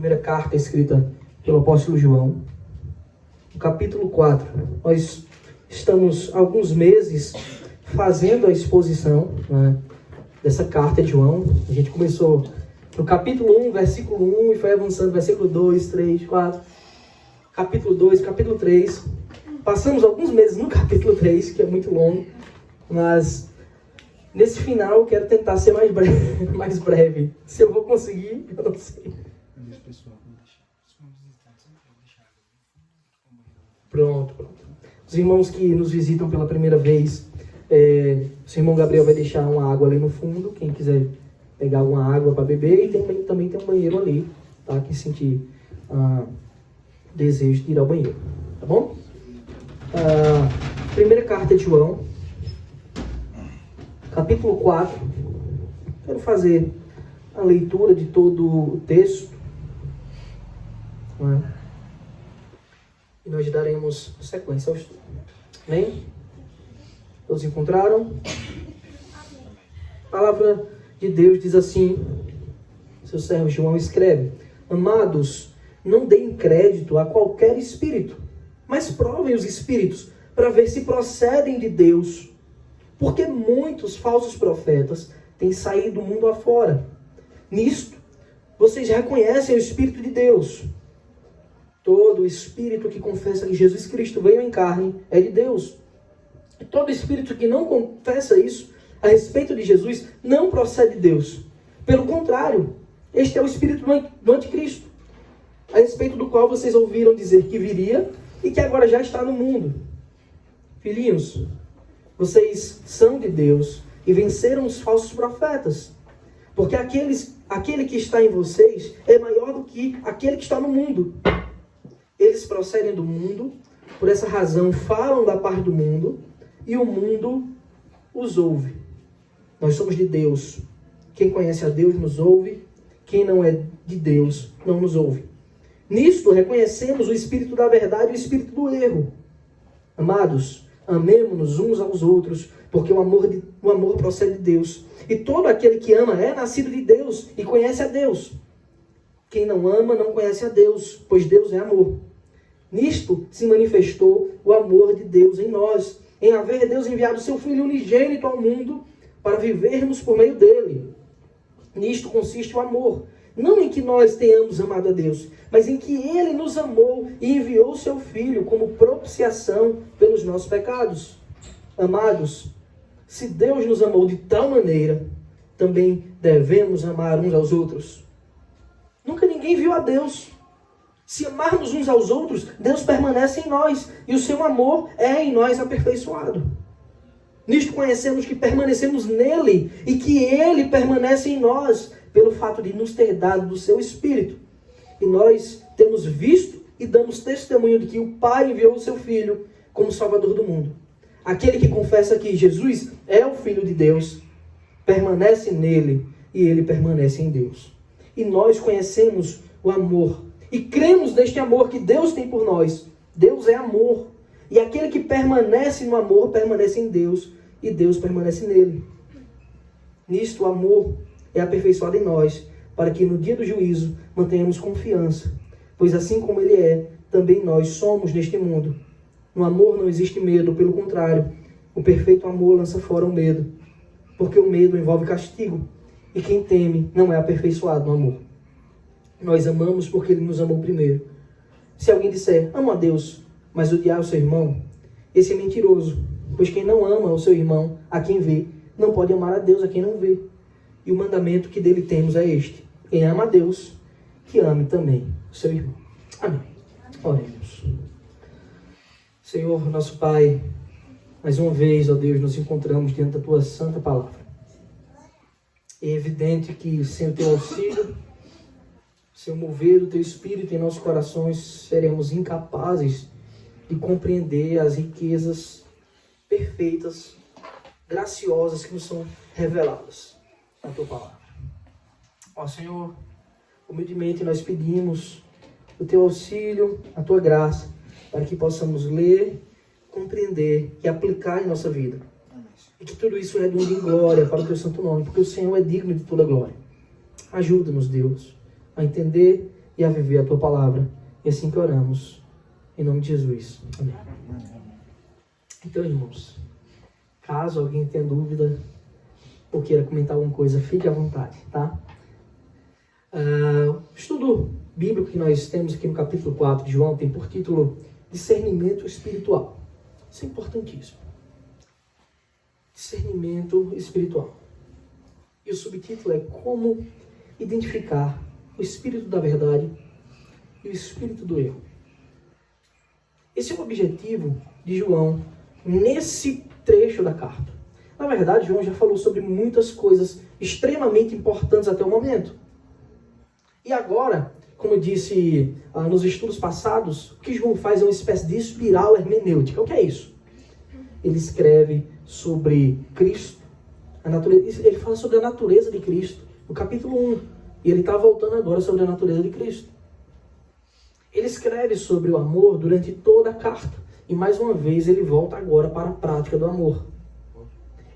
Primeira carta escrita pelo apóstolo João, no capítulo 4. Nós estamos há alguns meses fazendo a exposição, dessa carta de João. A gente começou no capítulo 1, versículo 1 e foi avançando, versículo 2, 3, 4, capítulo 2, capítulo 3. Passamos alguns meses no capítulo 3, que é muito longo, mas nesse final eu quero tentar ser mais breve. Se eu vou conseguir, eu não sei. Pronto. Os irmãos que nos visitam pela primeira vez, o irmão Gabriel vai deixar uma água ali no fundo, quem quiser pegar alguma água para beber, e também tem um banheiro ali, tá? Quem sentir desejo de ir ao banheiro, tá bom? Primeira carta de João, capítulo 4. Quero fazer a leitura de todo o texto, e nós daremos sequência ao estudo. Amém? Todos encontraram? A palavra de Deus diz assim, seu servo João escreve: Amados, não deem crédito a qualquer espírito, mas provem os espíritos para ver se procedem de Deus, porque muitos falsos profetas têm saído do mundo afora. Nisto, vocês reconhecem o Espírito de Deus. Todo espírito que confessa que Jesus Cristo veio em carne é de Deus. E todo espírito que não confessa isso a respeito de Jesus não procede de Deus. Pelo contrário, este é o espírito do anticristo, a respeito do qual vocês ouviram dizer que viria e que agora já está no mundo. Filhinhos, vocês são de Deus e venceram os falsos profetas, porque aquele que está em vocês é maior do que aquele que está no mundo. Eles procedem do mundo, por essa razão falam da parte do mundo, e o mundo os ouve. Nós somos de Deus. Quem conhece a Deus nos ouve, quem não é de Deus não nos ouve. Nisto reconhecemos o espírito da verdade e o espírito do erro. Amados, amemo-nos uns aos outros, porque o amor procede de Deus. E todo aquele que ama é nascido de Deus e conhece a Deus. Quem não ama não conhece a Deus, pois Deus é amor. Nisto se manifestou o amor de Deus em nós, em haver Deus enviado o seu Filho unigênito ao mundo para vivermos por meio dele. Nisto consiste o amor, não em que nós tenhamos amado a Deus, mas em que ele nos amou e enviou o seu Filho como propiciação pelos nossos pecados. Amados, se Deus nos amou de tal maneira, também devemos amar uns aos outros. Nunca ninguém viu a Deus. Se amarmos uns aos outros, Deus permanece em nós, e o seu amor é em nós aperfeiçoado. Nisto conhecemos que permanecemos nele, e que ele permanece em nós, pelo fato de nos ter dado do seu Espírito. E nós temos visto e damos testemunho de que o Pai enviou o seu Filho como Salvador do mundo. Aquele que confessa que Jesus é o Filho de Deus, permanece nele, e ele permanece em Deus. E nós conhecemos o amor, e cremos neste amor que Deus tem por nós. Deus é amor. E aquele que permanece no amor, permanece em Deus. E Deus permanece nele. Nisto o amor é aperfeiçoado em nós, para que no dia do juízo mantenhamos confiança. Pois assim como ele é, também nós somos neste mundo. No amor não existe medo, pelo contrário. O perfeito amor lança fora o medo. Porque o medo envolve castigo. E quem teme não é aperfeiçoado no amor. Nós amamos porque ele nos amou primeiro. Se alguém disser, amo a Deus, mas odiar o seu irmão, esse é mentiroso. Pois quem não ama o seu irmão, a quem vê, não pode amar a Deus a quem não vê. E o mandamento que dele temos é este: quem ama a Deus, que ame também o seu irmão. Amém. Oremos. Senhor, nosso Pai, mais uma vez, ó Deus, nos encontramos diante da tua santa palavra. É evidente que sem o teu auxílio, sem o mover do teu Espírito em nossos corações, seremos incapazes de compreender as riquezas perfeitas, graciosas que nos são reveladas na tua palavra. Ó Senhor, humildemente nós pedimos o teu auxílio, a tua graça, para que possamos ler, compreender e aplicar em nossa vida. E que tudo isso redunde em glória para o teu santo nome, porque o Senhor é digno de toda glória. Ajuda-nos, Deus, a entender e a viver a tua palavra. E assim que oramos, em nome de Jesus. Amém. Então, irmãos, caso alguém tenha dúvida ou queira comentar alguma coisa, fique à vontade, tá? O estudo bíblico que nós temos aqui no capítulo 4 de João tem por título Discernimento Espiritual. Isso é importantíssimo. Discernimento espiritual. E o subtítulo é Como identificar o espírito da verdade e o espírito do erro. Esse é o objetivo de João nesse trecho da carta. Na verdade, João já falou sobre muitas coisas extremamente importantes até o momento. E agora, como eu disse nos estudos passados, o que João faz é uma espécie de espiral hermenêutica. O que é isso? Ele escreve sobre Cristo, a natureza, ele fala sobre a natureza de Cristo, no capítulo 1. E ele está voltando agora sobre a natureza de Cristo. Ele escreve sobre o amor durante toda a carta. E mais uma vez ele volta agora para a prática do amor.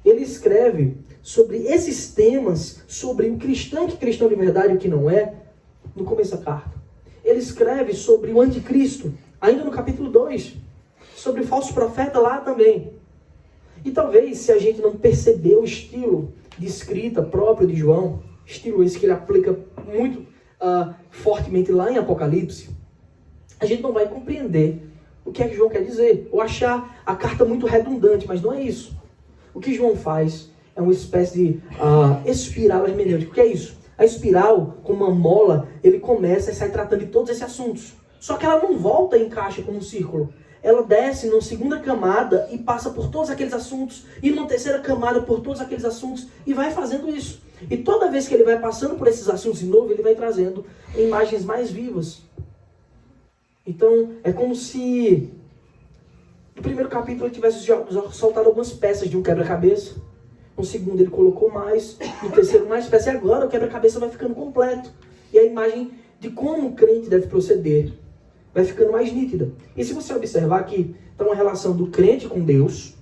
Ele escreve sobre esses temas, sobre o cristão que cristão de verdade e o que não é, no começo da carta. Ele escreve sobre o anticristo, ainda no capítulo 2. Sobre o falso profeta lá também. E talvez, se a gente não perceber o estilo de escrita próprio de João, estilo esse que ele aplica muito fortemente lá em Apocalipse, a gente não vai compreender o que é que João quer dizer, ou achar a carta muito redundante, mas não é isso. O que João faz é uma espécie de espiral hermenêutica. O que é isso? A espiral, com uma mola, ele começa e sai tratando de todos esses assuntos. Só que ela não volta e encaixa como um círculo. Ela desce numa segunda camada e passa por todos aqueles assuntos, e numa terceira camada por todos aqueles assuntos, e vai fazendo isso. E toda vez que ele vai passando por esses assuntos de novo, ele vai trazendo imagens mais vivas. Então, é como se no primeiro capítulo ele tivesse soltado algumas peças de um quebra-cabeça. No segundo ele colocou mais, no terceiro mais peças, e agora o quebra-cabeça vai ficando completo. E a imagem de como o crente deve proceder vai ficando mais nítida. E se você observar aqui, está uma relação do crente com Deus,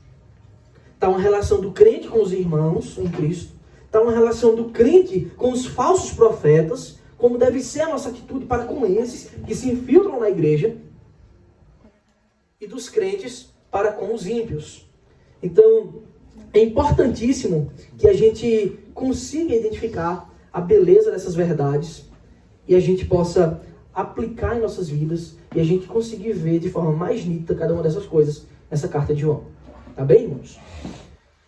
está uma relação do crente com os irmãos em Cristo, está uma relação do crente com os falsos profetas, como deve ser a nossa atitude para com esses que se infiltram na igreja, e dos crentes para com os ímpios. Então, é importantíssimo que a gente consiga identificar a beleza dessas verdades e a gente possa aplicar em nossas vidas e a gente conseguir ver de forma mais nítida cada uma dessas coisas nessa carta de João. Tá bem, irmãos?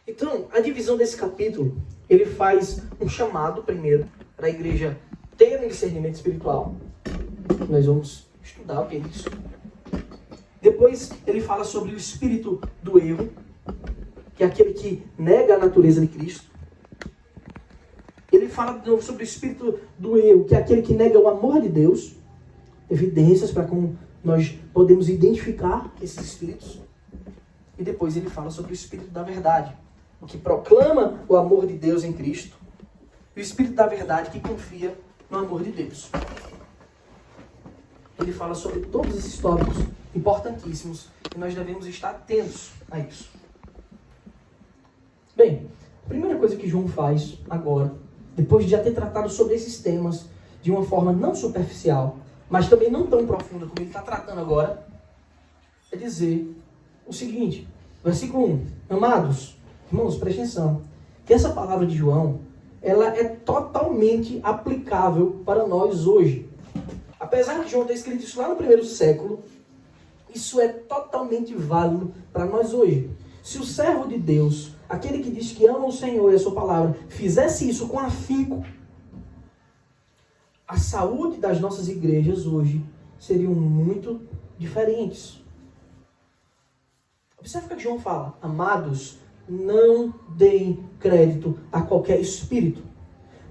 Então, a divisão desse capítulo, ele faz um chamado primeiro para a igreja ter um discernimento espiritual. Nós vamos estudar o que é isso. Depois ele fala sobre o espírito do erro, que é aquele que nega a natureza de Cristo. Ele fala de novo sobre o espírito do erro, que é aquele que nega o amor de Deus. Evidências para como nós podemos identificar esses espíritos. E depois ele fala sobre o espírito da verdade, o que proclama o amor de Deus em Cristo. E o espírito da verdade que confia no amor de Deus. Ele fala sobre todos esses tópicos importantíssimos e nós devemos estar atentos a isso. Bem, a primeira coisa que João faz agora, depois de já ter tratado sobre esses temas de uma forma não superficial, mas também não tão profunda como ele está tratando agora, é dizer o seguinte, versículo 1. Amados, irmãos, prestem atenção, que essa palavra de João, ela é totalmente aplicável para nós hoje. Apesar de João ter escrito isso lá no primeiro século, isso é totalmente válido para nós hoje. Se o servo de Deus, aquele que diz que ama o Senhor e a sua palavra, fizesse isso com afinco, a saúde das nossas igrejas hoje seriam muito diferentes. Observe o que João fala. Amados, não deem crédito a qualquer espírito,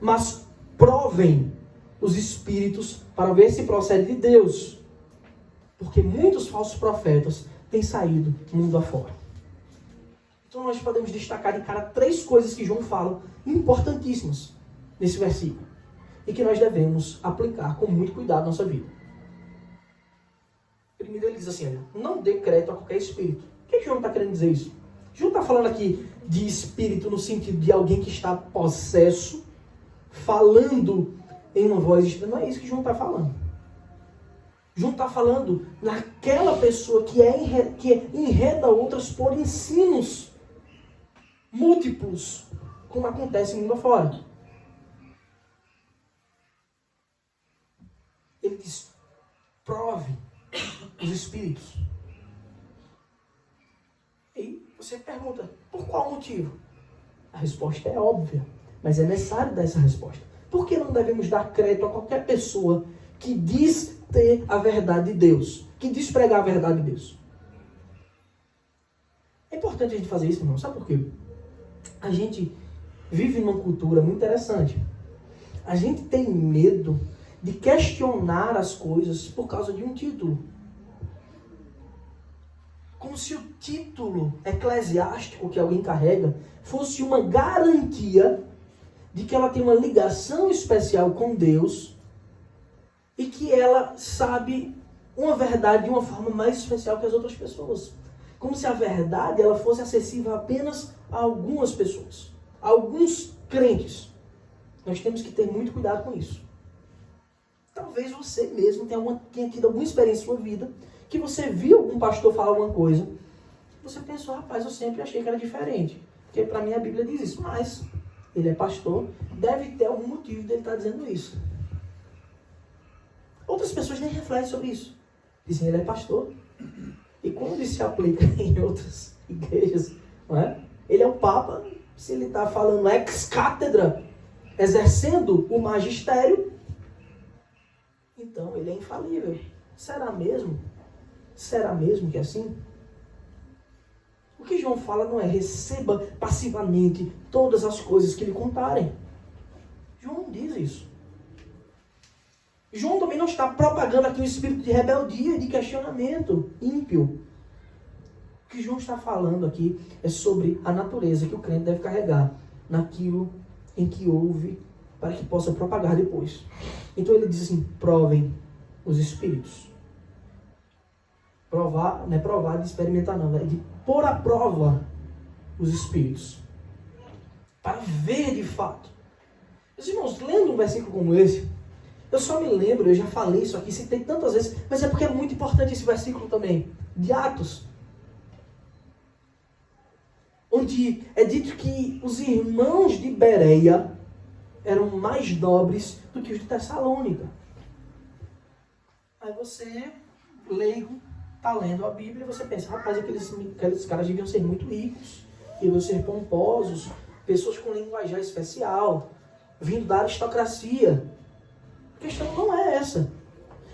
mas provem os espíritos para ver se procede de Deus. Porque muitos falsos profetas têm saído mundo afora. Então nós podemos destacar de cara 3 coisas que João fala, importantíssimas, nesse versículo. E que nós devemos aplicar com muito cuidado na nossa vida. Primeiro ele diz assim, não dê crédito a qualquer espírito. O que João está querendo dizer isso? João está falando aqui de espírito no sentido de alguém que está possesso, falando em uma voz estranha. Não é isso que João está falando. João está falando naquela pessoa que enreda outras por ensinos múltiplos, como acontece mundo afora. Ele diz, prove os espíritos. E você pergunta, por qual motivo? A resposta é óbvia, mas é necessário dar essa resposta. Por que não devemos dar crédito a qualquer pessoa que diz ter a verdade de Deus, que diz pregar a verdade de Deus? É importante a gente fazer isso, irmão. Sabe por quê? A gente vive numa cultura muito interessante. A gente tem medo de questionar as coisas por causa de um título. Como se o título eclesiástico que alguém carrega fosse uma garantia de que ela tem uma ligação especial com Deus e que ela sabe uma verdade de uma forma mais especial que as outras pessoas. Como se a verdade ela fosse acessível apenas a algumas pessoas, a alguns crentes. Nós temos que ter muito cuidado com isso. Talvez você mesmo tenha tido alguma experiência em sua vida que você viu algum pastor falar alguma coisa, você pensou, rapaz, eu sempre achei que era diferente. Porque para mim a Bíblia diz isso, mas ele é pastor, deve ter algum motivo dele estar dizendo isso. Outras pessoas nem refletem sobre isso. Dizem, ele é pastor. E quando isso se aplica em outras igrejas, não é? Ele é o Papa, se ele está falando ex-cátedra, exercendo o magistério, então ele é infalível. Será mesmo? Será mesmo que é assim? O que João fala não é receba passivamente todas as coisas que lhe contarem. João não diz isso. João também não está propagando aqui um espírito de rebeldia e de questionamento ímpio. O que João está falando aqui é sobre a natureza que o crente deve carregar naquilo em que ouve para que possa propagar depois. Então ele diz assim, provem os espíritos. Provar, não é provar de experimentar não, é de pôr à prova os espíritos. Para ver de fato. Meus irmãos, lendo um versículo como esse, eu só me lembro, eu já falei isso aqui, citei tantas vezes, mas é porque é muito importante esse versículo também, de Atos. Onde é dito que os irmãos de Bereia eram mais nobres do que os de Tessalônica. Aí você, leigo, está lendo a Bíblia e você pensa, rapaz, aqueles caras deviam ser muito ricos, deviam ser pomposos, pessoas com linguajar especial, vindo da aristocracia. A questão não é essa.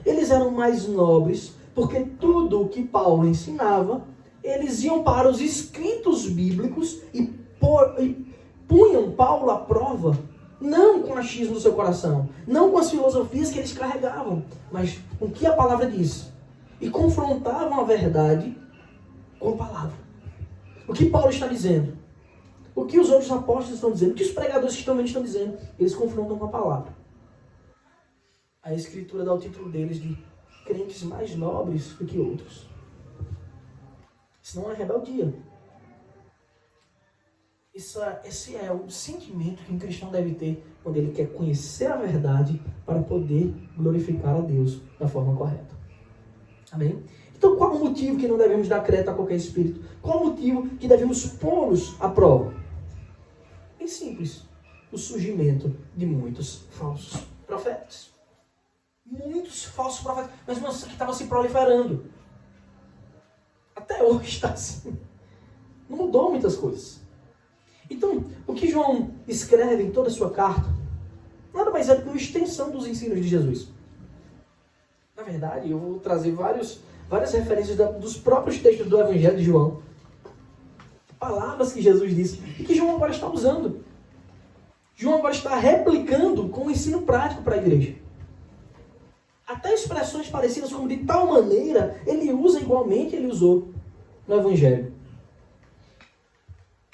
Eles eram mais nobres porque tudo o que Paulo ensinava, eles iam para os escritos bíblicos e punham Paulo à prova, não com o achismo do seu coração, não com as filosofias que eles carregavam, mas com o que a palavra diz. E confrontavam a verdade com a palavra. O que Paulo está dizendo? O que os outros apóstolos estão dizendo? O que os pregadores que estão vendo estão dizendo? Eles confrontam com a palavra. A Escritura dá o título deles de crentes mais nobres do que outros. Isso não é rebeldia. Esse é o sentimento que um cristão deve ter quando ele quer conhecer a verdade para poder glorificar a Deus da forma correta. Amém? Então qual o motivo que não devemos dar crédito a qualquer espírito? Qual o motivo que devemos pô-los à prova? Bem simples. O surgimento de muitos falsos profetas. Muitos falsos profetas. Mas não, que estava se proliferando. Até hoje está assim. Não mudou muitas coisas. Então, o que João escreve em toda a sua carta, nada mais é do que uma extensão dos ensinos de Jesus. Na verdade, eu vou trazer várias referências dos próprios textos do Evangelho de João. Palavras que Jesus disse e que João agora está usando. João agora está replicando com o ensino prático para a igreja. Até expressões parecidas como de tal maneira, ele usa igualmente, ele usou no Evangelho.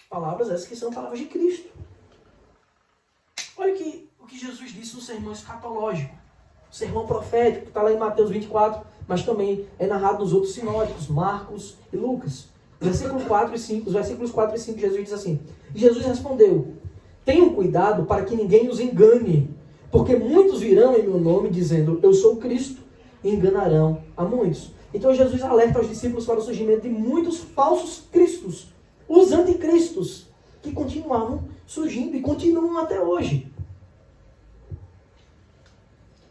Palavras essas que são palavras de Cristo. Olha o que Jesus disse no sermão escatológico. O sermão profético, que está lá em Mateus 24, mas também é narrado nos outros sinóticos, Marcos e Lucas. Os versículos 4 e 5, Jesus diz assim, Jesus respondeu, tenham cuidado para que ninguém os engane, porque muitos virão em meu nome dizendo, eu sou o Cristo, e enganarão a muitos. Então Jesus alerta aos discípulos para o surgimento de muitos falsos cristos, os anticristos, que continuavam surgindo e continuam até hoje.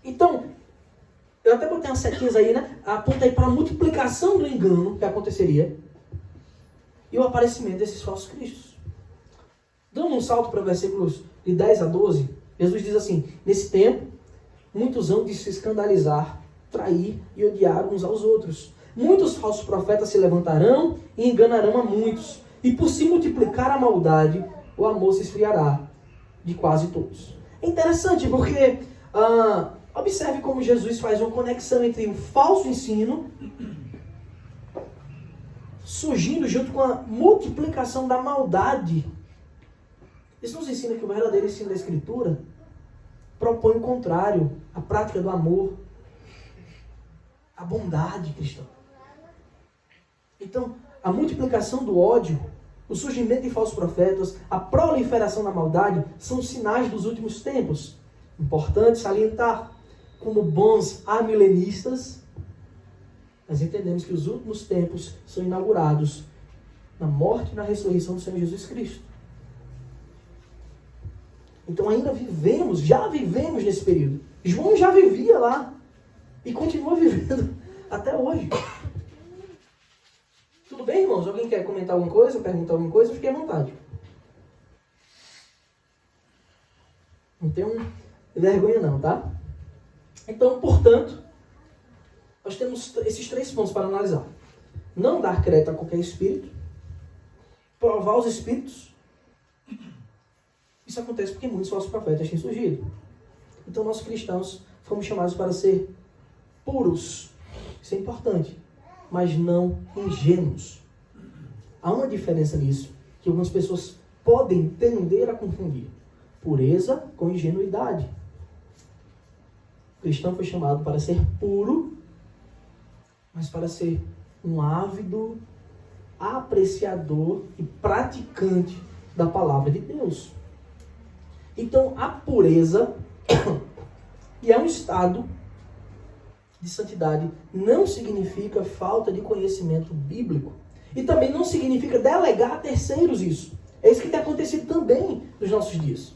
Então, eu até botei umas setinhas aí, né? Aponta aí para a multiplicação do engano que aconteceria e o aparecimento desses falsos cristos. Dando um salto para versículos de 10 a 12, Jesus diz assim: nesse tempo, muitos hão de se escandalizar, trair e odiar uns aos outros. Muitos falsos profetas se levantarão e enganarão a muitos. E por se multiplicar a maldade, o amor se esfriará de quase todos. É interessante porque observe como Jesus faz uma conexão entre o falso ensino surgindo junto com a multiplicação da maldade. Isso nos ensina que o verdadeiro ensino da Escritura propõe o contrário, a prática do amor, a bondade cristã. Então, a multiplicação do ódio, o surgimento de falsos profetas, a proliferação da maldade são sinais dos últimos tempos. Importante salientar, como bons amilenistas, nós entendemos que os últimos tempos são inaugurados na morte e na ressurreição do Senhor Jesus Cristo. Então já vivemos nesse período. João já vivia lá e continua vivendo até hoje. Tudo bem, irmãos? Alguém quer comentar alguma coisa, perguntar alguma coisa? Fique à vontade. Não tenho vergonha não, tá? Então, portanto, nós temos esses 3 pontos para analisar. Não dar crédito a qualquer espírito. Provar os espíritos. Isso acontece porque muitos falsos profetas têm surgido. Então, nós cristãos fomos chamados para ser puros. Isso é importante. Mas não ingênuos. Há uma diferença nisso, que algumas pessoas podem tender a confundir. Pureza com ingenuidade. O cristão foi chamado para ser puro, mas para ser um ávido apreciador e praticante da palavra de Deus. Então, a pureza, que é um estado de santidade, não significa falta de conhecimento bíblico. E também não significa delegar a terceiros isso. É isso que tem acontecido também nos nossos dias.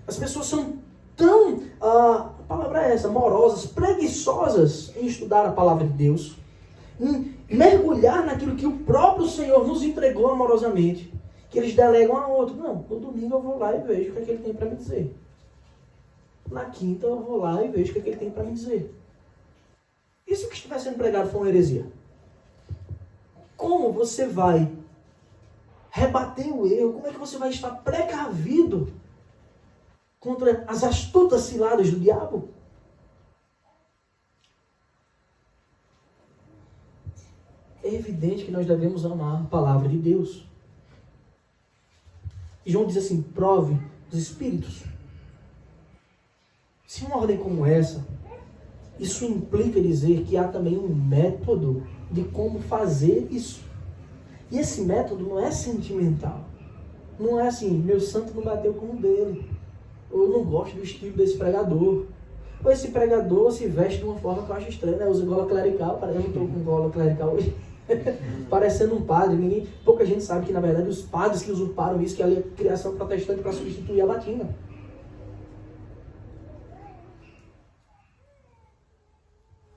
As pessoas são tão, a palavra é essa, morosas, preguiçosas em estudar a palavra de Deus, em mergulhar naquilo que o próprio Senhor nos entregou amorosamente, que eles delegam a outro. Não, no domingo eu vou lá e vejo o que é que ele tem para me dizer. Na quinta eu vou lá e vejo o que é que ele tem para me dizer. Isso que estiver sendo pregado foi uma heresia. Como você vai rebater o erro? Como é que você vai estar precavido contra as astutas ciladas do diabo? É evidente que nós devemos amar a palavra de Deus. E João diz assim: prove os espíritos. Se uma ordem como essa, isso implica dizer que há também um método de como fazer isso. E esse método não é sentimental. Não é assim, meu santo não bateu com o dele. Ou eu não gosto do estilo desse pregador. Ou esse pregador se veste de uma forma que eu acho estranha, né? Usa gola clerical. Eu não estou com gola clerical hoje. Parecendo um padre. Pouca gente sabe que, na verdade, os padres que usurparam isso, que é a criação protestante para substituir a batina.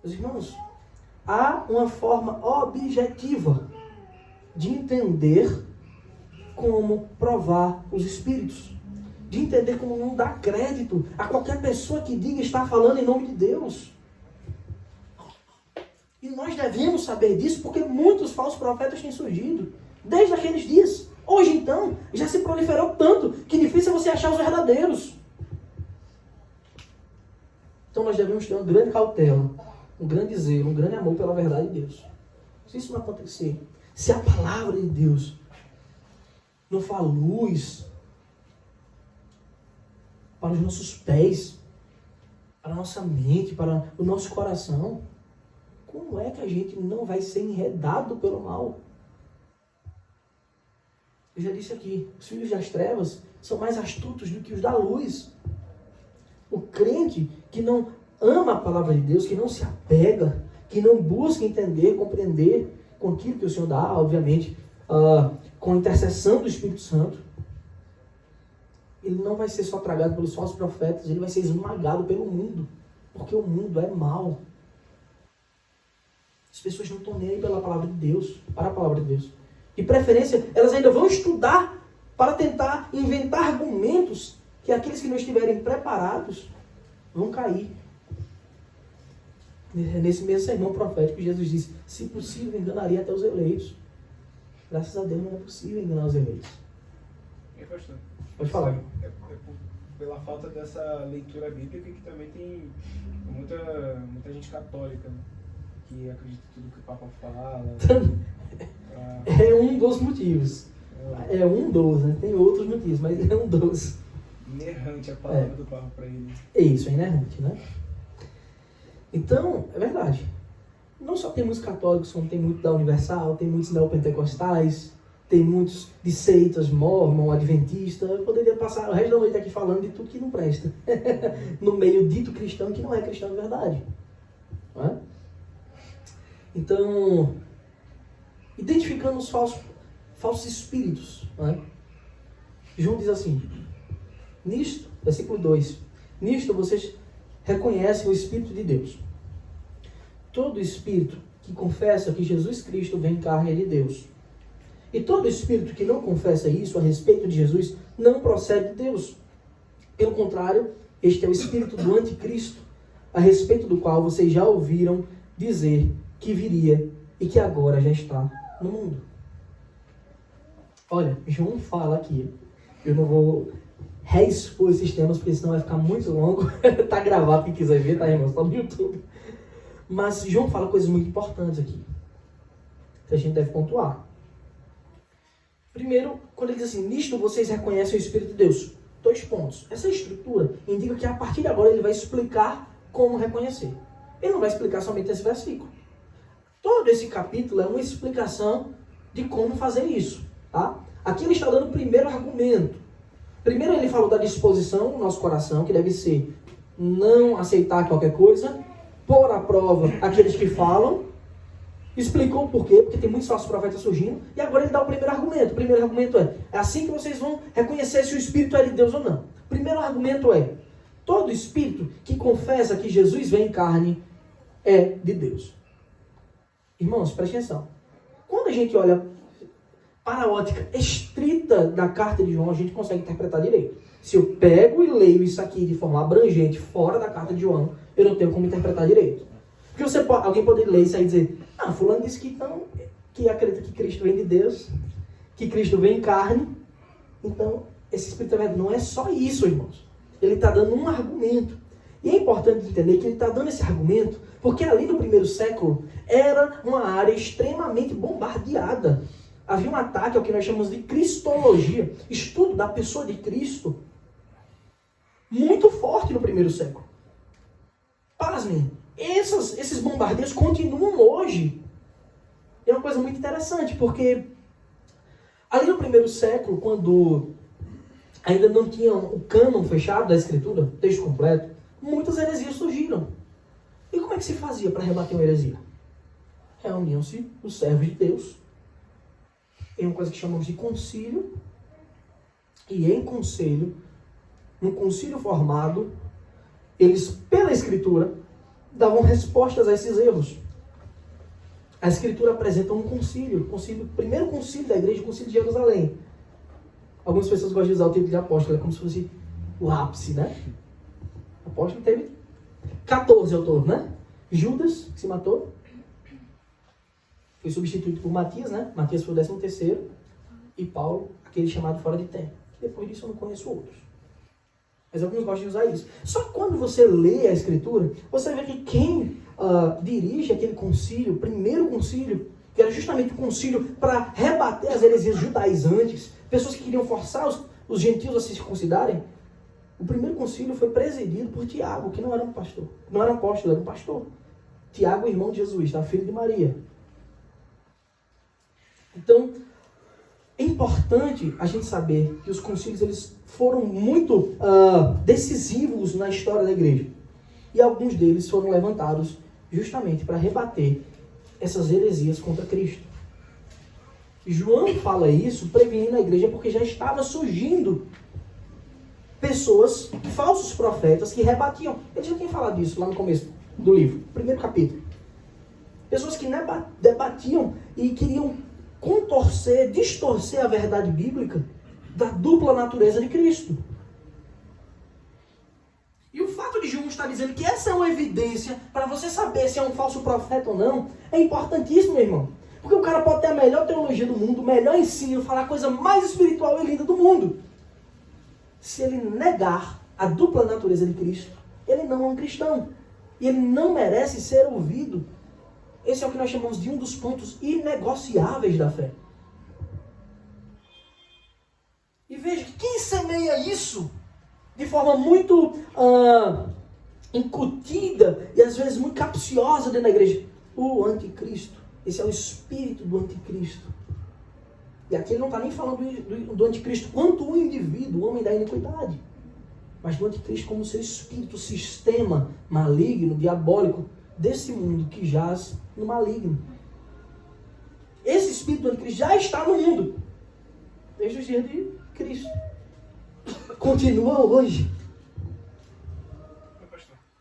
Meus irmãos, há uma forma objetiva de entender como provar os espíritos. De entender como não dar crédito a qualquer pessoa que diga estar falando em nome de Deus. E nós devemos saber disso porque muitos falsos profetas têm surgido desde aqueles dias. Hoje, então, já se proliferou tanto que difícil é você achar os verdadeiros. Então nós devemos ter uma grande cautela, um grande zelo, um grande amor pela verdade de Deus. Se isso não acontecer, se a palavra de Deus não for a luz para os nossos pés, para a nossa mente, para o nosso coração, como é que a gente não vai ser enredado pelo mal? Eu já disse aqui, os filhos das trevas são mais astutos do que os da luz. O crente que não ama a palavra de Deus, que não se apega, que não busca entender, compreender com aquilo que o Senhor dá, obviamente, com a intercessão do Espírito Santo, ele não vai ser só tragado pelos falsos profetas, ele vai ser esmagado pelo mundo, porque o mundo é mau. As pessoas não estão nem aí pela palavra de Deus, para a palavra de Deus. De preferência, elas ainda vão estudar para tentar inventar argumentos que aqueles que não estiverem preparados vão cair. Nesse mesmo sermão profético, Jesus disse, se possível, enganaria até os eleitos. Graças a Deus não é possível enganar os eleitos. Pastor, pode falar. Pela falta dessa leitura bíblica que também tem muita gente católica, né? Que acredita em tudo que o Papa fala. É um dos motivos. É um dos, né? Tem outros motivos, mas é um dos. Inerrante a palavra do Papa para ele. É isso, é inerrante, né? Então, é verdade. Não só tem muitos católicos, como tem muito da Universal, tem muitos neopentecostais, tem muitos de seitas, mormon, adventista. Eu poderia passar o resto da noite aqui falando de tudo que não presta. No meio dito cristão que não é cristão de verdade. Não é? Então, identificando os falsos espíritos. Não é? João diz assim, nisto, versículo 2, nisto vocês reconhecem o Espírito de Deus. Todo espírito que confessa que Jesus Cristo vem em carne é de Deus. E todo espírito que não confessa isso a respeito de Jesus não procede de Deus. Pelo contrário, este é o espírito do anticristo, a respeito do qual vocês já ouviram dizer que viria e que agora já está no mundo. Olha, João fala aqui, eu não vou reexpor esses temas, porque senão vai ficar muito longo. Tá gravado, quem quiser ver, tá, irmãos? Tá no YouTube. Mas João fala coisas muito importantes aqui, que a gente deve pontuar. Primeiro, quando ele diz assim, nisto vocês reconhecem o Espírito de Deus. 2 pontos. Essa estrutura indica que a partir de agora ele vai explicar como reconhecer. Ele não vai explicar somente esse versículo. Todo esse capítulo é uma explicação de como fazer isso. Tá? Aqui ele está dando o primeiro argumento. Primeiro ele falou da disposição do nosso coração, que deve ser não aceitar qualquer coisa, pôr à prova aqueles que falam. Explicou o porquê, porque tem muitos falsos profetas surgindo. E agora ele dá o primeiro argumento. O primeiro argumento é assim que vocês vão reconhecer se o Espírito é de Deus ou não. O primeiro argumento é, todo Espírito que confessa que Jesus vem em carne é de Deus. Irmãos, prestem atenção. Quando a gente olha para a ótica estrita da carta de João, a gente consegue interpretar direito. Se eu pego e leio isso aqui de forma abrangente, fora da carta de João, eu não tenho como interpretar direito. Porque alguém poderia ler isso aí e dizer, fulano disse que acredita que Cristo vem de Deus, que Cristo vem em carne. Então, esse Espírito é verdade. Não é só isso, irmãos. Ele está dando um argumento. E é importante entender que ele está dando esse argumento porque ali no primeiro século era uma área extremamente bombardeada. Havia um ataque ao que nós chamamos de cristologia, estudo da pessoa de Cristo, muito forte no primeiro século. Pasmem, esses bombardeios continuam hoje. É uma coisa muito interessante, porque ali no primeiro século, quando ainda não tinha o cânon fechado da Escritura, o texto completo, muitas heresias surgiram. E como é que se fazia para rebater uma heresia? Reuniam-se os servos de Deus em uma coisa que chamamos de concílio, e em conselho, num concílio formado, eles, pela Escritura, davam respostas a esses erros. A Escritura apresenta um concílio, primeiro concílio da igreja, o concílio de Jerusalém. Algumas pessoas gostam de usar o título de apóstolo, é como se fosse o ápice, né? O apóstolo teve 14 ao todo, né? Judas, que se matou, foi substituído por Matias, né? Matias foi o 13º, e Paulo, aquele chamado fora de tempo. Depois disso eu não conheço outros. Mas alguns gostam de usar isso. Só que quando você lê a Escritura, você vê que quem dirige aquele concílio, o primeiro concílio, que era justamente o concílio para rebater as heresias judaizantes, pessoas que queriam forçar os gentios a se circuncidarem, o primeiro concílio foi presidido por Tiago, que não era um pastor. Não era um apóstolo, era um pastor. Tiago, irmão de Jesus, tá? Filho de Maria. Então, é importante a gente saber que os concílios eles foram muito decisivos na história da igreja. E alguns deles foram levantados justamente para rebater essas heresias contra Cristo. João fala isso prevenindo a igreja porque já estava surgindo pessoas, falsos profetas, que rebatiam. Ele já tinha falado isso lá no começo do livro, primeiro capítulo. Pessoas que debatiam e queriam contorcer, distorcer a verdade bíblica da dupla natureza de Cristo. E o fato de João estar dizendo que essa é uma evidência para você saber se é um falso profeta ou não, é importantíssimo, meu irmão. Porque o cara pode ter a melhor teologia do mundo, o melhor ensino, falar a coisa mais espiritual e linda do mundo. Se ele negar a dupla natureza de Cristo, ele não é um cristão. E ele não merece ser ouvido. Esse é o que nós chamamos de um dos pontos inegociáveis da fé. E veja que quem semeia isso de forma muito incutida e às vezes muito capciosa dentro da igreja, o anticristo. Esse é o espírito do anticristo. E aqui ele não está nem falando do anticristo quanto o indivíduo, o homem da iniquidade. Mas do anticristo como seu espírito, o sistema maligno, diabólico desse mundo que jaz no maligno. Esse espírito do anticristo já está no mundo. Desde os dias de Cristo. Continua hoje.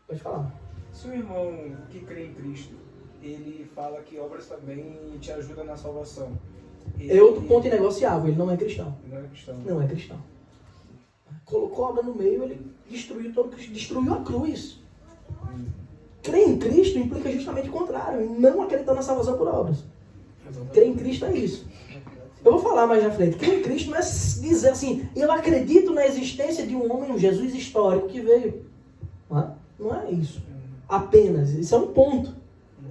Pode falar. Se o irmão que crê em Cristo, ele fala que obras também te ajudam na salvação. É outro ponto inegociável, ele não é cristão. Não é cristão. Não é cristão. Colocou a obra no meio, ele destruiu todo Cristo, destruiu a cruz. Crer em Cristo implica justamente o contrário, não acreditar na salvação por obras. Crer em Cristo é isso. Eu vou falar mais na frente. Crer em Cristo não é dizer assim, eu acredito na existência de um homem, um Jesus histórico que veio. Não é isso. Apenas. Isso é um ponto.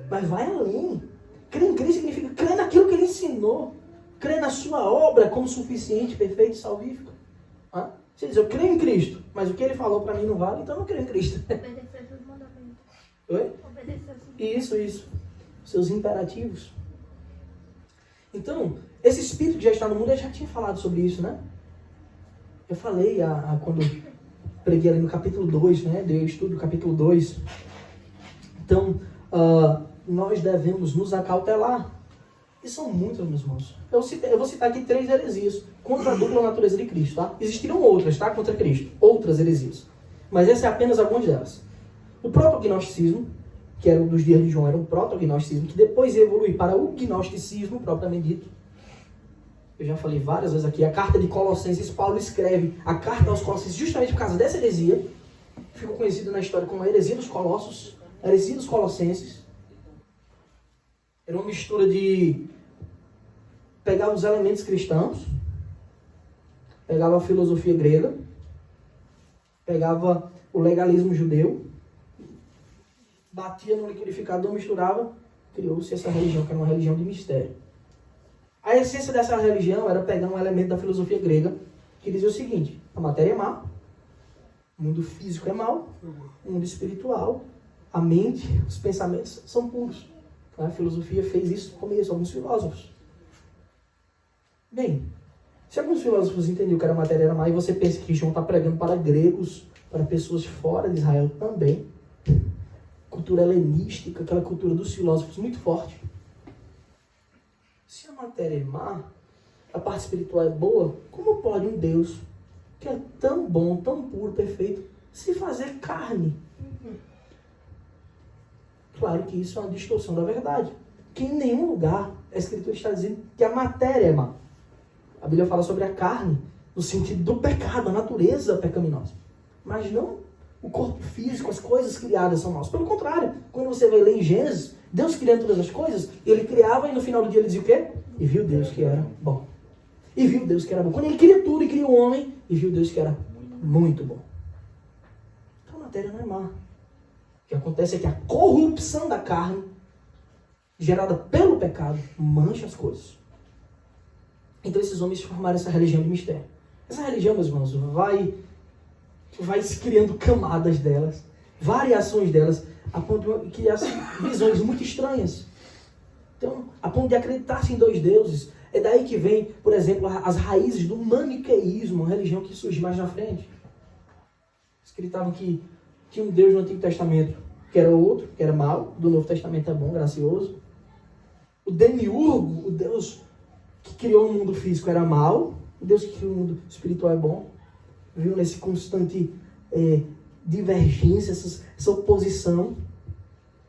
Mas vai além. Crer em Cristo significa crer naquilo que ele ensinou. Crer na sua obra como suficiente, perfeita e salvífica. Você diz, eu creio em Cristo, mas o que ele falou para mim não vale, então eu não creio em Cristo. Obedecer seus mandamentos. Oi? Obedecer seus Isso. Seus imperativos. Então, esse espírito que já está no mundo, eu já tinha falado sobre isso, né? Eu falei quando preguei ali no capítulo 2, né? Dei o estudo do capítulo 2. Então, nós devemos nos acautelar. E são muitos, meus irmãos. Eu vou citar aqui 3 heresias contra a dupla natureza de Cristo, tá? Existiram outras, tá? Contra Cristo. Outras heresias. Mas essa é apenas algumas delas. O protognosticismo, que era um dos dias de João, era um protognosticismo, que depois evolui para o gnosticismo, propriamente dito. Eu já falei várias vezes aqui, a carta de Colossenses, Paulo escreve a carta aos Colossenses justamente por causa dessa heresia. Ficou conhecida na história como a heresia dos Colossos, a heresia dos Colossenses. Era uma mistura de pegar os elementos cristãos, pegava a filosofia grega, pegava o legalismo judeu, batia no liquidificador, misturava, criou-se essa religião, que era uma religião de mistério. A essência dessa religião era pegar um elemento da filosofia grega, que dizia o seguinte: a matéria é má, o mundo físico é mau, o mundo espiritual, a mente, os pensamentos são puros. A filosofia fez isso no começo, alguns filósofos. Bem, se alguns filósofos entendiam que a matéria era má, e você pensa que João está pregando para gregos, para pessoas fora de Israel também, cultura helenística, aquela cultura dos filósofos muito forte. Se a matéria é má, a parte espiritual é boa, como pode um Deus que é tão bom, tão puro, perfeito, se fazer carne? Claro que isso é uma distorção da verdade. Que em nenhum lugar a Escritura está dizendo que a matéria é má. A Bíblia fala sobre a carne, no sentido do pecado, a natureza pecaminosa. Mas não o corpo físico, as coisas criadas são más. Pelo contrário, quando você vai ler em Gênesis, Deus criando todas as coisas, ele criava e no final do dia ele dizia o quê? E viu Deus que era bom. E viu Deus que era bom. Quando ele cria tudo e cria o homem, e viu Deus que era muito bom. Então a matéria não é má. O que acontece é que a corrupção da carne, gerada pelo pecado, mancha as coisas. Então esses homens formaram essa religião de mistério. Essa religião, meus irmãos, vai se criando camadas delas, variações delas, a ponto de criar visões muito estranhas. Então, a ponto de acreditar-se em 2 deuses. É daí que vem, por exemplo, as raízes do maniqueísmo, uma religião que surge mais na frente. Eles acreditavam que Tinha um Deus no Antigo Testamento que era outro, que era mau. Do Novo Testamento é bom, gracioso. O Demiurgo, o Deus que criou o mundo físico, era mau. O Deus que criou o mundo espiritual é bom. Viu? Nesse constante divergência, essa oposição.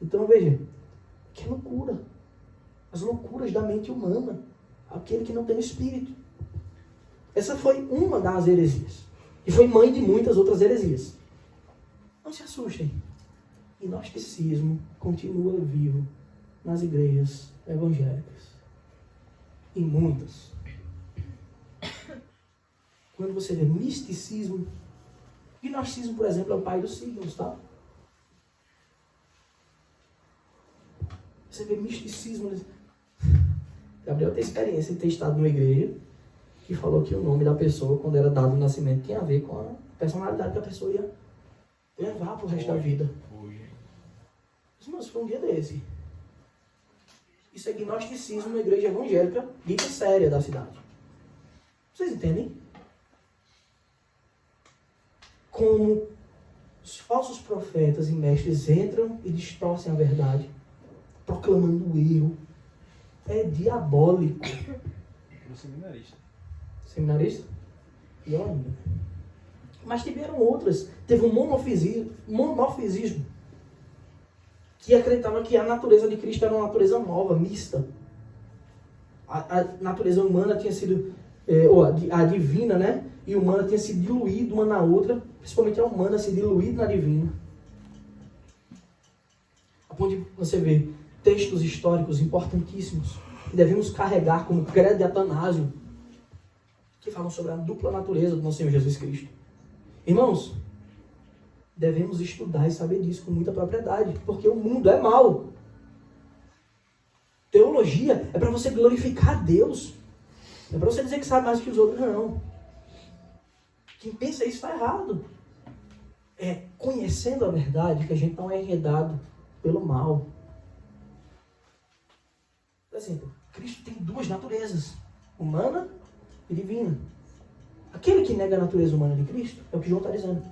Então, veja, que loucura. As loucuras da mente humana. Aquele que não tem o espírito. Essa foi uma das heresias. E foi mãe de muitas outras heresias. Não se assustem. O gnosticismo continua vivo nas igrejas evangélicas. Em muitas. Quando você vê misticismo, gnosticismo, por exemplo, é o pai dos signos, tá? Você vê misticismo. Gabriel tem experiência de ter estado numa igreja que falou que o nome da pessoa, quando era dado no nascimento, tinha a ver com a personalidade que a pessoa ia levar pro resto da vida. Mas foi um dia desse. Isso é gnosticismo na igreja evangélica dita séria da cidade. Vocês entendem? Como os falsos profetas e mestres entram e distorcem a verdade, proclamando o erro. É diabólico. Pro seminarista. Seminarista? E eu ainda. Mas tiveram outras. Teve um monofisismo que acreditava que a natureza de Cristo era uma natureza nova, mista. A natureza humana tinha sido, ou a divina, né? E humana tinha se diluído uma na outra, principalmente a humana se diluído na divina. A ponto de você ver textos históricos importantíssimos que devemos carregar como credo de Atanásio, que falam sobre a dupla natureza do nosso Senhor Jesus Cristo. Irmãos, devemos estudar e saber disso com muita propriedade, porque o mundo é mau. Teologia é para você glorificar a Deus. Não é para você dizer que sabe mais que os outros, não. Quem pensa isso está errado. É conhecendo a verdade que a gente não é enredado pelo mal. Por exemplo, Cristo tem duas naturezas, humana e divina. Aquele que nega a natureza humana de Cristo é o que João está dizendo.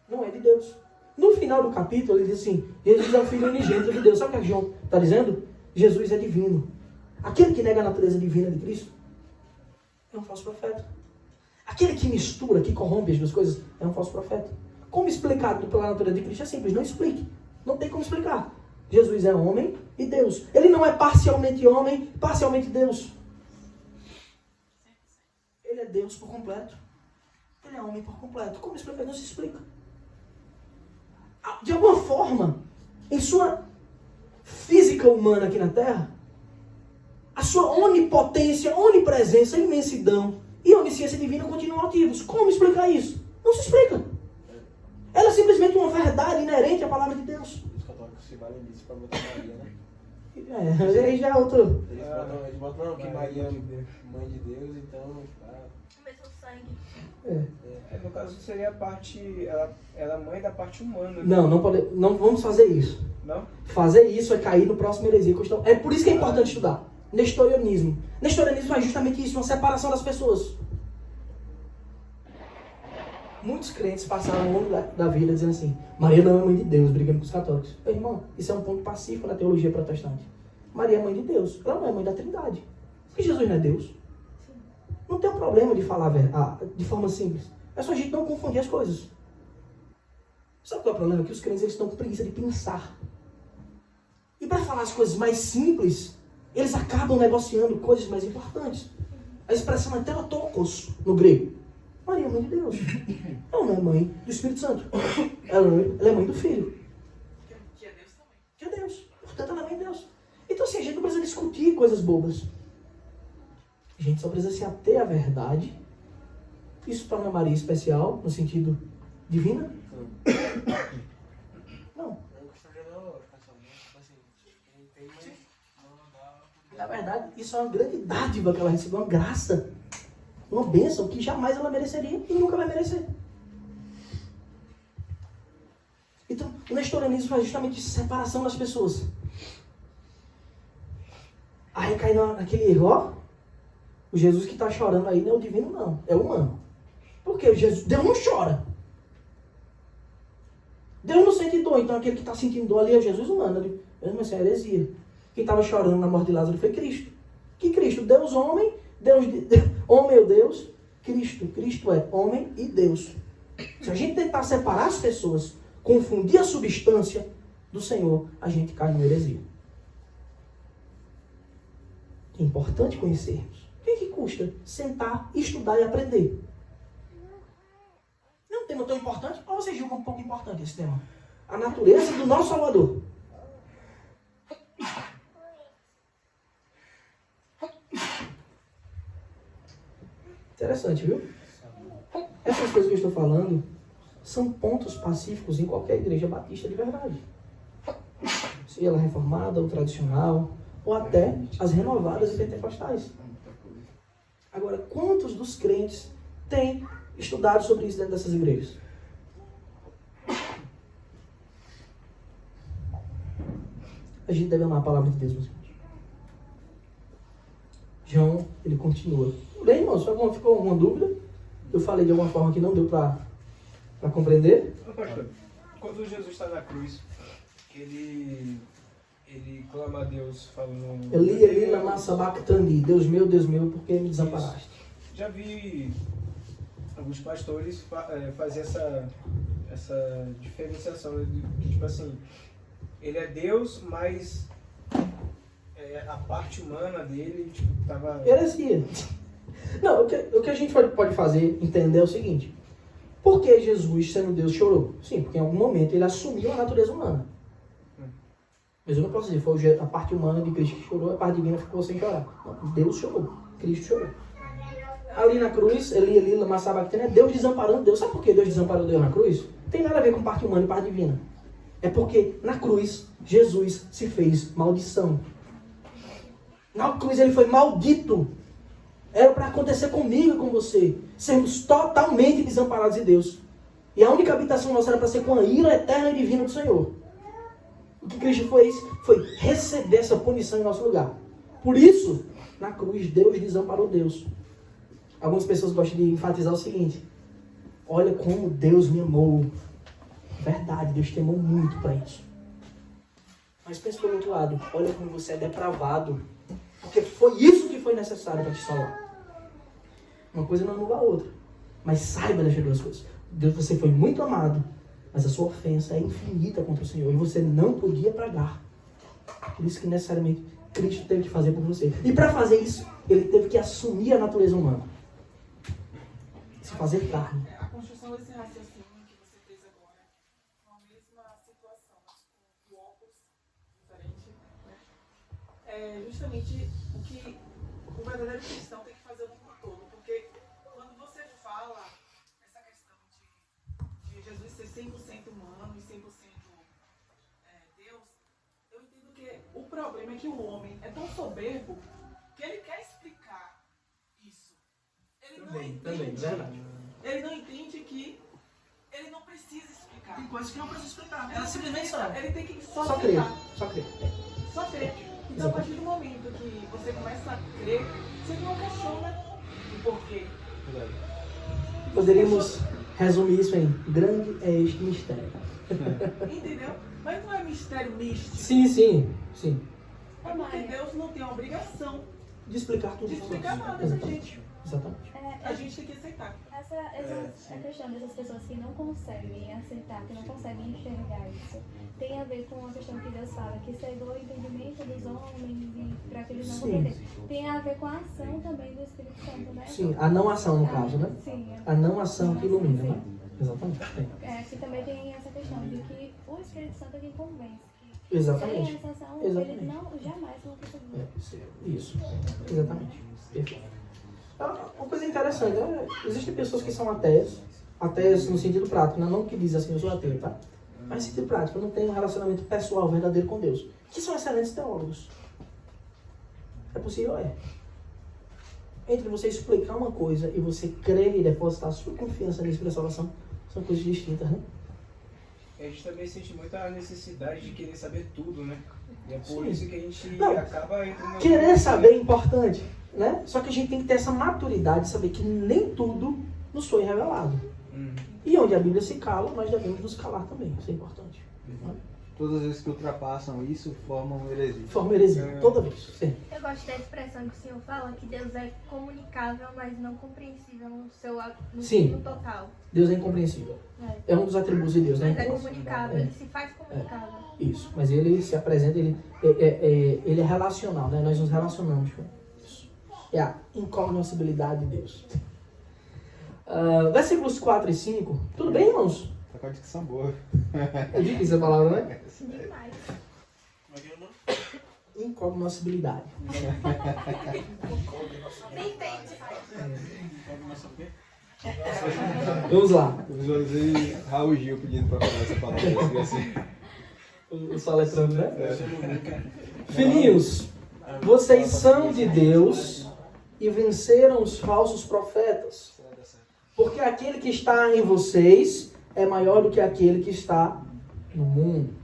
Não é de Deus. No final do capítulo ele diz assim, Jesus é o Filho unigênito de Deus. Sabe o que João está dizendo? Jesus é divino. Aquele que nega a natureza divina de Cristo é um falso profeta. Aquele que mistura, que corrompe as duas coisas, é um falso profeta. Como explicar pela natureza de Cristo? É simples, não explique. Não tem como explicar. Jesus é homem e Deus. Ele não é parcialmente homem, parcialmente Deus. Ele é Deus por completo. Ele é homem por completo. Como explicar? Não se explica. De alguma forma, em sua física humana aqui na Terra, a sua onipotência, onipresença, imensidão e onisciência divina continuam ativos. Como explicar isso? Não se explica. Ela é simplesmente uma verdade inerente à palavra de Deus. Os católicos se valem disso para botar Maria, né? Aí já é outro. Eles botam não, que Maria é mãe de Deus, então... O mesmo sangue. No caso seria a parte, ela é mãe da parte humana. Não vamos fazer isso. Não? Fazer isso é cair no próximo heresia. É por isso que é importante estudar. Nestorianismo. Nestorianismo é justamente isso, uma separação das pessoas. Muitos crentes passaram ao longo da vida dizendo assim, Maria não é mãe de Deus, brigando com os católicos. Meu irmão, isso é um ponto pacífico na teologia protestante. Maria é mãe de Deus, ela não é mãe da Trindade. E Jesus não é Deus. Não tem um problema de falar de forma simples. É só a gente não confundir as coisas. Sabe qual é o problema? Que os crentes eles estão com preguiça de pensar. E para falar as coisas mais simples, eles acabam negociando coisas mais importantes. A expressão é teotokos no grego. Maria é mãe de Deus. Ela não é mãe do Espírito Santo. Ela é mãe do Filho. Que é Deus também. Que é Deus. Portanto, ela é mãe de Deus. Então, assim, a gente não precisa discutir coisas bobas. A gente só precisa se ater à verdade. Isso torna Maria especial, no sentido divina? Não. Na verdade, isso é uma grande dádiva que ela recebeu, uma graça. Uma bênção que jamais ela mereceria e nunca vai merecer. Então, o nestorianismo faz justamente separação das pessoas. Aí cai naquele erro, ó. O Jesus que está chorando aí não é o divino, não. É o humano. Por quê? Deus não chora. Deus não sente dor, então aquele que está sentindo dor ali é Jesus humano. Mas isso é heresia. Quem estava chorando na morte de Lázaro foi Cristo. Que Cristo? Deus homem, homem ou Deus? Cristo. Cristo é homem e Deus. Se a gente tentar separar as pessoas, confundir a substância do Senhor, a gente cai numa heresia. É importante conhecermos. O que custa? Sentar, estudar e aprender. Não é um tema tão importante, ou você julga um pouco importante esse tema? A natureza do nosso Salvador. Interessante, viu? Essas coisas que eu estou falando são pontos pacíficos em qualquer igreja batista de verdade. Se ela é reformada ou tradicional, ou até as renovadas e pentecostais. Agora, quantos dos crentes têm estudado sobre isso dentro dessas igrejas? A gente deve amar a palavra de Deus, meus irmãos. João, ele continua. Bem, irmãos, ficou alguma dúvida? Eu falei de alguma forma que não deu para compreender? Não, pastor, quando Jesus está na cruz, ele clama a Deus falando... Eli, lama sabachthani. Deus meu, por que me desamparaste? Já vi alguns pastores fazer essa diferenciação, né, que tipo assim, ele é Deus, mas a parte humana dele tipo, estava... Heresia. Não, o que a gente pode fazer, entender é o seguinte. Por que Jesus, sendo Deus, chorou? Sim, porque em algum momento ele assumiu a natureza humana. Mas eu não posso dizer, foi a parte humana de Cristo que chorou, a parte divina ficou sem chorar. Não, Deus chorou, Cristo chorou. Ali na cruz, Eli, lama sabachthani, é Deus desamparando Deus. Sabe por que Deus desamparou Deus na cruz? Não tem nada a ver com parte humana e parte divina. É porque na cruz, Jesus se fez maldição. Na cruz ele foi maldito. Era para acontecer comigo e com você. Sermos totalmente desamparados de Deus. E a única habitação nossa era para ser com a ira eterna e divina do Senhor. O que Cristo fez foi receber essa punição em nosso lugar. Por isso, na cruz, Deus desamparou Deus. Algumas pessoas gostam de enfatizar o seguinte. Olha como Deus me amou. Verdade, Deus te amou muito para isso. Mas pense pelo outro lado. Olha como você é depravado. Porque foi isso que foi necessário para te salvar. Uma coisa não anula a outra. Mas saiba das duas coisas. Deus, você foi muito amado. Mas a sua ofensa é infinita contra o Senhor. E você não podia pagar. Por isso que necessariamente Cristo teve que fazer por você. E para fazer isso, ele teve que assumir a natureza humana. Se fazer carne. A construção desse raciocínio que você fez agora, com a mesma situação, mas com blocos diferentes, né? É justamente o que o verdadeiro cristão tem que fazer o tempo todo. Porque quando você fala essa questão de Jesus ser 100% humano e 100% Deus, eu entendo que o problema é que o homem é tão soberbo que ele quer explicar isso. Ele Também, verdade. Ele não entende que ele não precisa explicar. Tem coisas que não precisa explicar. Ela simplesmente sabe. Ele tem que só Só crer. aceitar. Só crer. Só crer. Então, a partir do momento que você começa a crer, você não questiona o porquê. Poderíamos resumir isso em grande é este mistério. Entendeu? Mas não é mistério místico. Sim. É porque Deus não tem a obrigação De explicar tudo. de explicar nada pra gente. Exatamente. A gente tem que aceitar. Essa questão dessas pessoas que não conseguem aceitar, que não conseguem enxergar isso, tem a ver com a questão que Deus fala, que cegou o entendimento dos homens e para que eles não compreendem. Tem a ver com a ação também do Espírito Santo, né? Sim, a não ação no caso, né? Sim. A não ação que ilumina, né? Exatamente. Que também tem essa questão de que o Espírito Santo é quem convence. Que Exatamente. sem essa ação, Exatamente. eles não, jamais vão conseguir. Isso. Exatamente. Perfeito. Uma coisa interessante, existem pessoas que são ateias no sentido prático, não que dizem assim, eu sou ateu, tá? Mas no sentido prático, não tem um relacionamento pessoal verdadeiro com Deus, que são excelentes teólogos. É possível? É. Entre você explicar uma coisa e você crer e depositar a sua confiança nisso para a salvação, são coisas distintas, né? A gente também sente muita necessidade de querer saber tudo, né? E é por Sim. isso que a gente Não, acaba entrando... Querer saber é importante, né? Só que a gente tem que ter essa maturidade de saber que nem tudo nos foi revelado. E onde a Bíblia se cala, nós devemos nos calar também. Isso é importante. Todas as vezes que ultrapassam isso, formam heresia. Forma heresia, toda vez. Sim. Eu gosto da expressão que o senhor fala, que Deus é comunicável, mas não compreensível Sim. no total. Deus é incompreensível. É um dos atributos de Deus, né? Mas é comunicável, ele se faz comunicável. Isso, mas ele se apresenta, ele é relacional, né? Nós nos relacionamos com isso. É a incognoscibilidade de Deus. Versículos 4 e 5. Tudo bem, irmãos? Tá com a dicção boa. É difícil a palavra, né? Demais. Incognoscibilidade. Nem entende. Vamos lá. Eu visualizei Raul Gil pedindo pra falar essa palavra. Assim. O soletrando, né? Filhinhos, vocês são de Deus e venceram os falsos profetas. Porque aquele que está em vocês é maior do que aquele que está no mundo.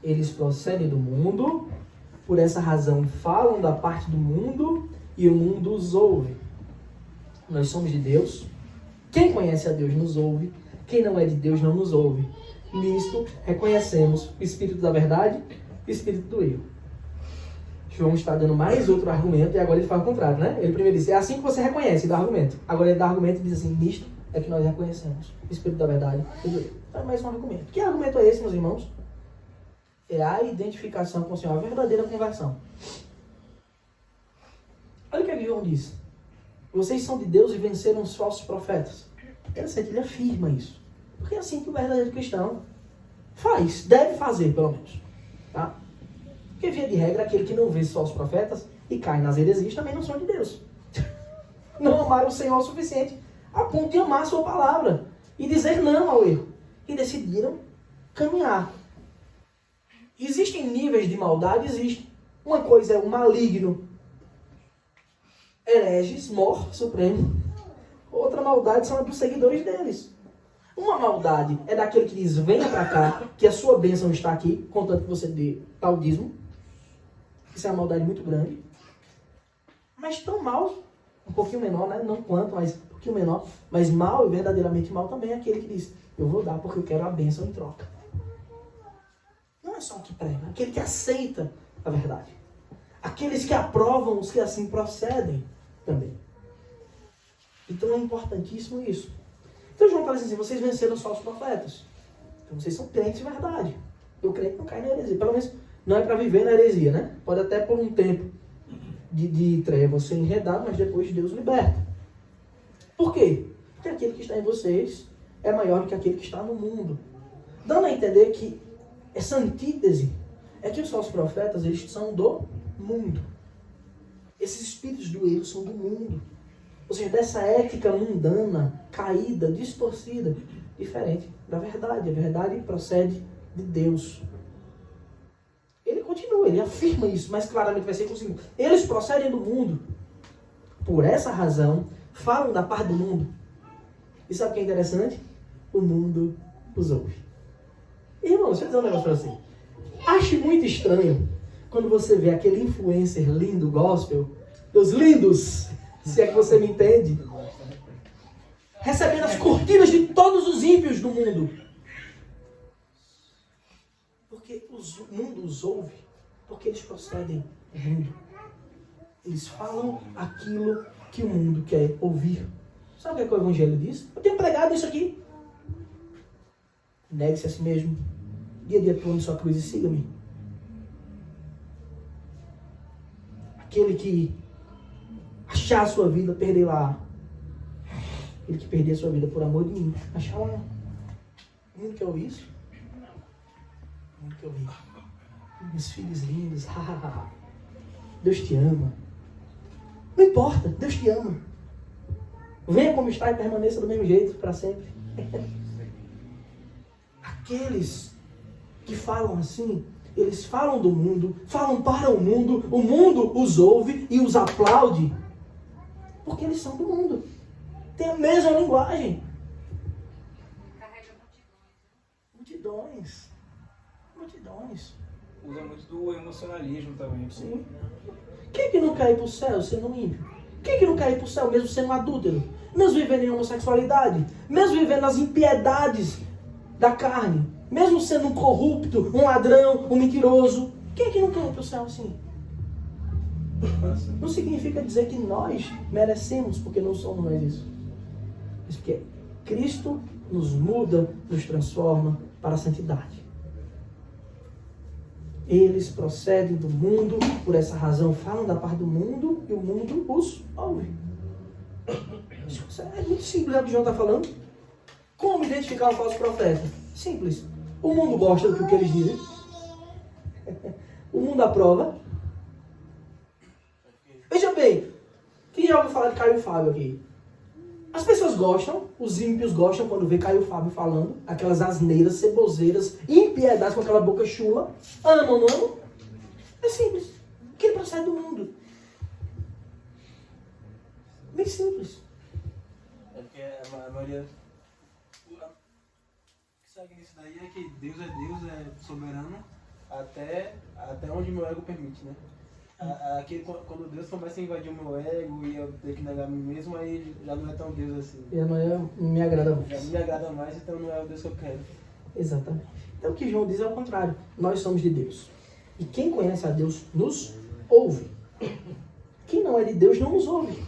Eles procedem do mundo, por essa razão falam da parte do mundo e o mundo os ouve. Nós somos de Deus. Quem conhece a Deus nos ouve. Quem não é de Deus não nos ouve. Nisto reconhecemos o espírito da verdade e o espírito do erro. João está dando mais outro argumento e agora ele faz o contrário, né? Ele primeiro disse, é assim que você reconhece, dá argumento. Agora ele dá argumento e diz assim, nisto é que nós reconhecemos o espírito da verdade e do erro. Então é mais um argumento. Que argumento é esse, meus irmãos? É a identificação com o Senhor, a verdadeira conversão. Olha o que João diz. Vocês são de Deus e venceram os falsos profetas. Interessante, ele afirma isso. Porque é assim que o verdadeiro cristão faz, deve fazer, pelo menos. Tá? Porque, via de regra, aquele que não vê os falsos profetas e cai nas heresias também não são de Deus. Não amaram o Senhor o suficiente a ponto de amar a sua palavra e dizer não ao erro. E decidiram caminhar. Existem níveis de maldade? Existem. Uma coisa é o maligno, hereges, mor supremo. Outra maldade são dos seguidores deles. Uma maldade é daquele que diz, venha pra cá, que a sua bênção está aqui, contanto que você dê tal dízimo. Isso é uma maldade muito grande. Mas tão mal, um pouquinho menor, né? Não quanto, mas um pouquinho menor. Mas mal e verdadeiramente mal também é aquele que diz, eu vou dar porque eu quero a bênção em troca. Não é só o que prega, é aquele que aceita a verdade. Aqueles que aprovam os que assim procedem também. Então é importantíssimo isso. Então João fala assim, vocês venceram os falsos profetas. Então vocês são crentes de verdade. Eu creio que não cai na heresia. Pelo menos não é para viver na heresia, né? Pode até por um tempo de trevas ser enredado, mas depois Deus liberta. Por quê? Porque aquele que está em vocês é maior do que aquele que está no mundo. Dando a entender que essa antítese é que os falsos profetas, eles são do mundo. Esses espíritos do erro são do mundo. Ou seja, dessa ética mundana, caída, distorcida, diferente da verdade. A verdade procede de Deus. Ele continua, ele afirma isso, mas claramente vai ser consigo. Eles procedem do mundo. Por essa razão, falam da parte do mundo. E sabe o que é interessante? O mundo os ouve. Irmão, deixa eu dizer um negócio pra você. Acho muito estranho quando você vê aquele influencer lindo, gospel, dos lindos, se é que você me entende, recebendo as curtidas de todos os ímpios do mundo. Porque o mundo os ouve, porque eles procedem do mundo. Eles falam aquilo que o mundo quer ouvir. Sabe o que o Evangelho diz? Eu tenho pregado isso aqui. Negue-se a si mesmo. Dia a dia tome sua cruz e siga-me. Aquele que achar a sua vida, perder lá. Aquele que perder a sua vida por amor de mim, achar lá. O mundo quer ouvir isso? O mundo quer ouvir. Meus filhos lindos. Deus te ama. Não importa, Deus te ama. Venha como está e permaneça do mesmo jeito para sempre. Aqueles que falam assim, eles falam do mundo, falam para o mundo os ouve e os aplaude, porque eles são do mundo. Tem a mesma linguagem. Carrega Multidões. Multidões. Usa muito do emocionalismo também. Sim. Quem é que não quer ir para o céu sendo ímpio? Quem é que não quer ir para o céu, mesmo sendo um adúltero? Mesmo vivendo em homossexualidade? Mesmo vivendo nas impiedades da carne? Mesmo sendo um corrupto, um ladrão, um mentiroso? Quem é que não quer ir para o céu assim? Não significa dizer que nós merecemos, porque não somos nós isso. Mas porque Cristo nos muda, nos transforma para a santidade. Eles procedem do mundo, por essa razão falam da parte do mundo e o mundo os ouve. É muito simples o que o João está falando. Como identificar um falso profeta? Simples. O mundo gosta do que eles dizem. O mundo aprova. Veja bem, quem já ouviu falar de Caio Fábio aqui? As pessoas gostam, os ímpios gostam quando vê Caio Fábio falando, aquelas asneiras, ceboseiras, impiedades com aquela boca chula. Amam, não amam? É simples. Porque ele procede do mundo. Bem simples. É porque a maioria... O que segue nisso daí é que Deus é soberano até onde meu ego permite, né? Quando Deus começa a invadir o meu ego e eu ter que negar a mim mesmo, aí já não é tão Deus assim. Não me agrada mais. Já me agrada mais, então não é o Deus que eu quero. Exatamente. Então o que João diz é o contrário. Nós somos de Deus. E quem conhece a Deus nos ouve. Quem não é de Deus não nos ouve.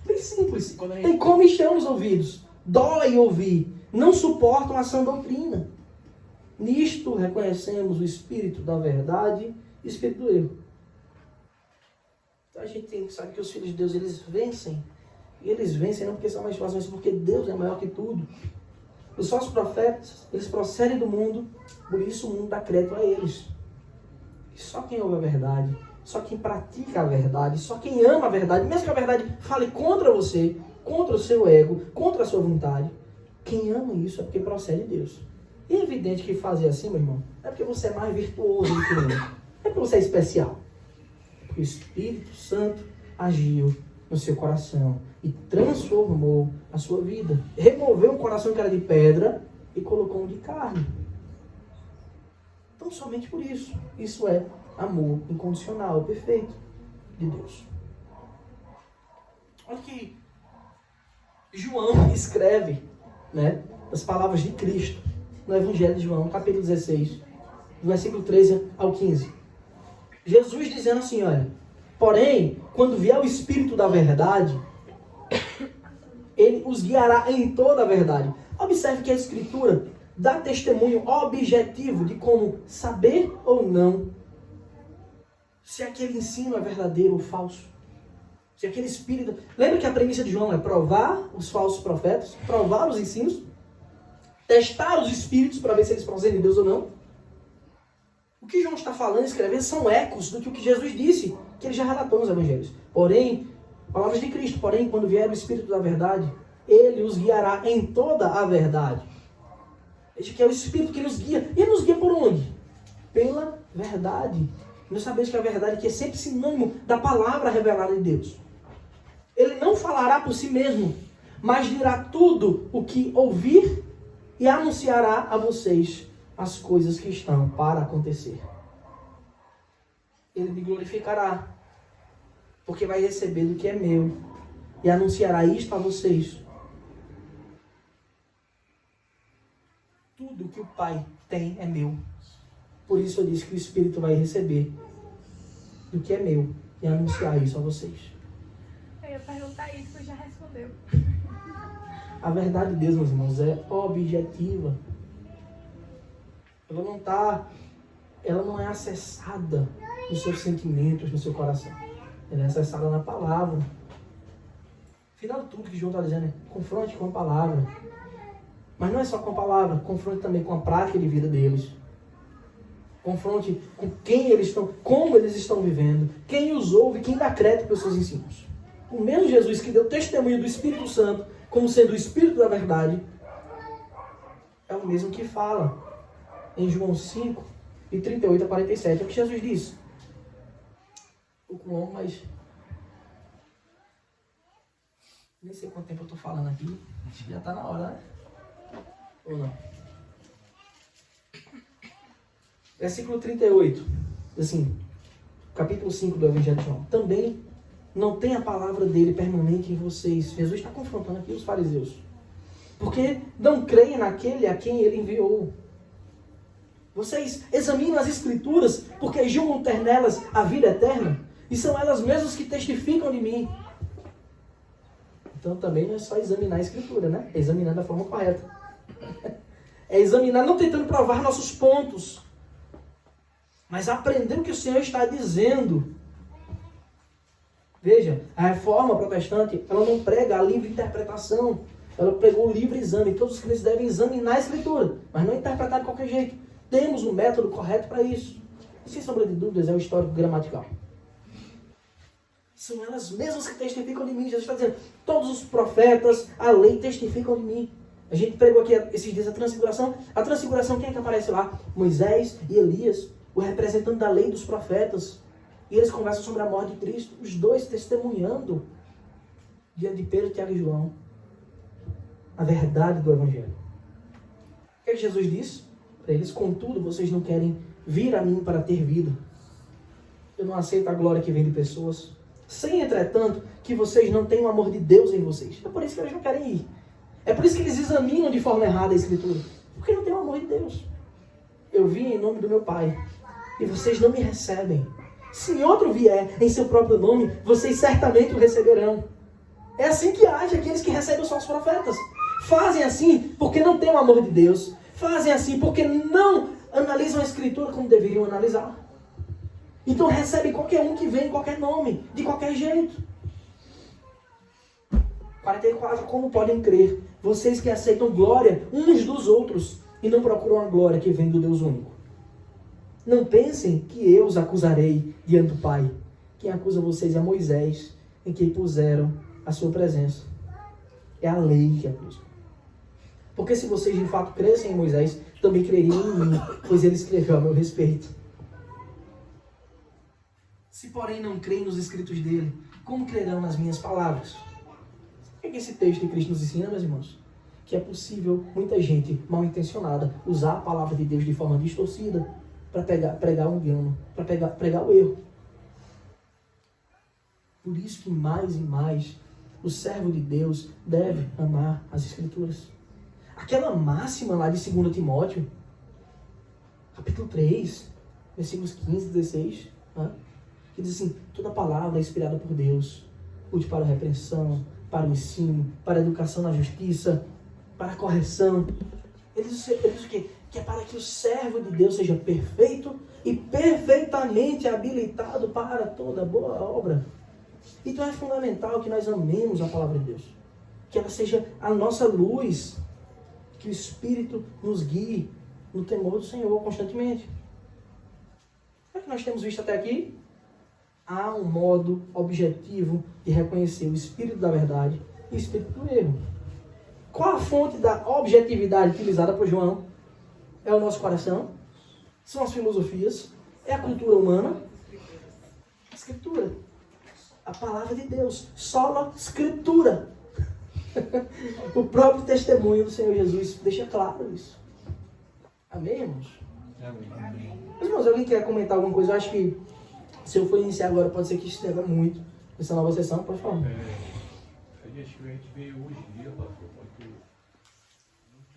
Bem simples. Tem como encher os ouvidos. Dói ouvir. Não suportam a sã doutrina. Nisto reconhecemos o espírito da verdade e o espírito do erro. Então a gente tem que saber que os filhos de Deus, eles vencem. E eles vencem não porque são mais fortes, mas porque Deus é maior que tudo. Os falsos profetas, eles procedem do mundo, por isso o mundo dá crédito a eles. E só quem ouve a verdade, só quem pratica a verdade, só quem ama a verdade, mesmo que a verdade fale contra você, contra o seu ego, contra a sua vontade, quem ama isso é porque procede de Deus. E é evidente que fazer assim, meu irmão, é porque você é mais virtuoso do que ele. É porque você é especial. O Espírito Santo agiu no seu coração e transformou a sua vida. Removeu um coração que era de pedra e colocou um de carne. Então, somente por isso. Isso é amor incondicional, perfeito de Deus. Olha que João escreve, né, as palavras de Cristo no Evangelho de João, capítulo 16, do versículo 13 ao 15. Jesus dizendo assim, olha, porém, quando vier o Espírito da verdade, ele os guiará em toda a verdade. Observe que a Escritura dá testemunho objetivo de como saber ou não se aquele ensino é verdadeiro ou falso. Se aquele Espírito... Lembra que a premissa de João é provar os falsos profetas, provar os ensinos, testar os espíritos para ver se eles procedem de Deus ou não. O que João está falando e escrevendo são ecos do que Jesus disse, que ele já relatou nos evangelhos. Porém, palavras de Cristo, porém, quando vier o Espírito da verdade, ele os guiará em toda a verdade. Este que é o Espírito que nos guia. E ele nos guia por onde? Pela verdade. Nós sabemos que a verdade aqui é sempre sinônimo da palavra revelada de Deus. Ele não falará por si mesmo, mas dirá tudo o que ouvir e anunciará a vocês as coisas que estão para acontecer. Ele me glorificará, porque vai receber do que é meu e anunciará isto a vocês. Tudo que o Pai tem é meu. Por isso eu disse que o Espírito vai receber do que é meu e anunciar isso a vocês. Eu ia perguntar isso, você já respondeu. A verdade de Deus, meus irmãos, é objetiva. Ela não é acessada nos seus sentimentos, no seu coração. Ela é acessada na palavra. Afinal de tudo que João está dizendo é confronte com a palavra. Mas não é só com a palavra, confronte também com a prática de vida deles. Confronte com quem eles estão, como eles estão vivendo, quem os ouve, quem dá crédito pelos seus ensinos. O mesmo Jesus que deu testemunho do Espírito Santo, como sendo o Espírito da verdade, é o mesmo que fala em João 5, de 38 a 47. É o que Jesus disse. Um pouco longo, mas nem sei quanto tempo eu estou falando aqui. Acho que já está na hora, né? Ou não? Versículo 38. Assim, capítulo 5 do Evangelho de João. Também não tem a palavra dele permanente em vocês. Jesus está confrontando aqui os fariseus. Porque não creem naquele a quem ele enviou. Vocês examinam as Escrituras porque julgam ter nelas a vida eterna. E são elas mesmas que testificam de mim. Então também não é só examinar a Escritura, né? É examinar da forma correta. É examinar não tentando provar nossos pontos, mas aprender o que o Senhor está dizendo. Veja, a reforma protestante, ela não prega a livre interpretação. Ela pregou o livre exame. Todos os crentes devem examinar a Escritura, mas não interpretar de qualquer jeito. Temos um método correto para isso. Sem sombra de dúvidas, é o histórico gramatical. São elas mesmas que testificam de mim. Jesus está dizendo, todos os profetas, a lei testificam de mim. A gente pregou aqui esses dias a transfiguração. A transfiguração, quem é que aparece lá? Moisés e Elias, o representante da lei dos profetas. E eles conversam sobre a morte de Cristo, os dois testemunhando diante de Pedro, Tiago e João a verdade do Evangelho. O que é que Jesus disse para eles? Contudo, vocês não querem vir a mim para ter vida. Eu não aceito a glória que vem de pessoas. Sem, entretanto, que vocês não têm o amor de Deus em vocês. É por isso que eles não querem ir. É por isso que eles examinam de forma errada a Escritura. Porque não tem o amor de Deus. Eu vim em nome do meu Pai. E vocês não me recebem. Se outro vier em seu próprio nome, vocês certamente o receberão. É assim que age aqueles que recebem os falsos profetas. Fazem assim porque não têm o amor de Deus. Fazem assim porque não analisam a Escritura como deveriam analisar. Então recebem qualquer um que vem em qualquer nome, de qualquer jeito. 44. Como podem crer, vocês que aceitam glória uns dos outros e não procuram a glória que vem do Deus único? Não pensem que eu os acusarei diante do Pai. Quem acusa vocês é Moisés, em quem puseram a sua presença. É a lei que acusa. Porque se vocês de fato crescem em Moisés, também creriam em mim, pois ele escreveu a meu respeito. Se porém não creem nos escritos dele, como crerão nas minhas palavras? O que esse texto de Cristo nos ensina, meus irmãos? Que é possível muita gente mal intencionada usar a palavra de Deus de forma distorcida para pregar o engano, para pregar o erro. Por isso que mais e mais o servo de Deus deve amar as Escrituras. Aquela máxima lá de 2 Timóteo, capítulo 3, versículos 15 e 16, né? Que diz assim, toda palavra é inspirada por Deus, útil para a repreensão, para o ensino, para a educação na justiça, para a correção. Ele diz o quê? Que é para que o servo de Deus seja perfeito e perfeitamente habilitado para toda boa obra. Então é fundamental que nós amemos a palavra de Deus. Que ela seja a nossa luz, que o Espírito nos guie no temor do Senhor constantemente. O que nós temos visto até aqui? Há um modo objetivo de reconhecer o Espírito da verdade e o Espírito do erro. Qual a fonte da objetividade utilizada por João? É o nosso coração? São as filosofias? É a cultura humana? A Escritura. A palavra de Deus. Sola Escritura. O próprio testemunho do Senhor Jesus deixa claro isso. Amém, irmãos? Amém. Irmãos, alguém quer comentar alguma coisa? Eu acho que se eu for iniciar agora, pode ser que estenda muito nessa nova sessão. Pode falar. A gente vê hoje em dia, pastor, muito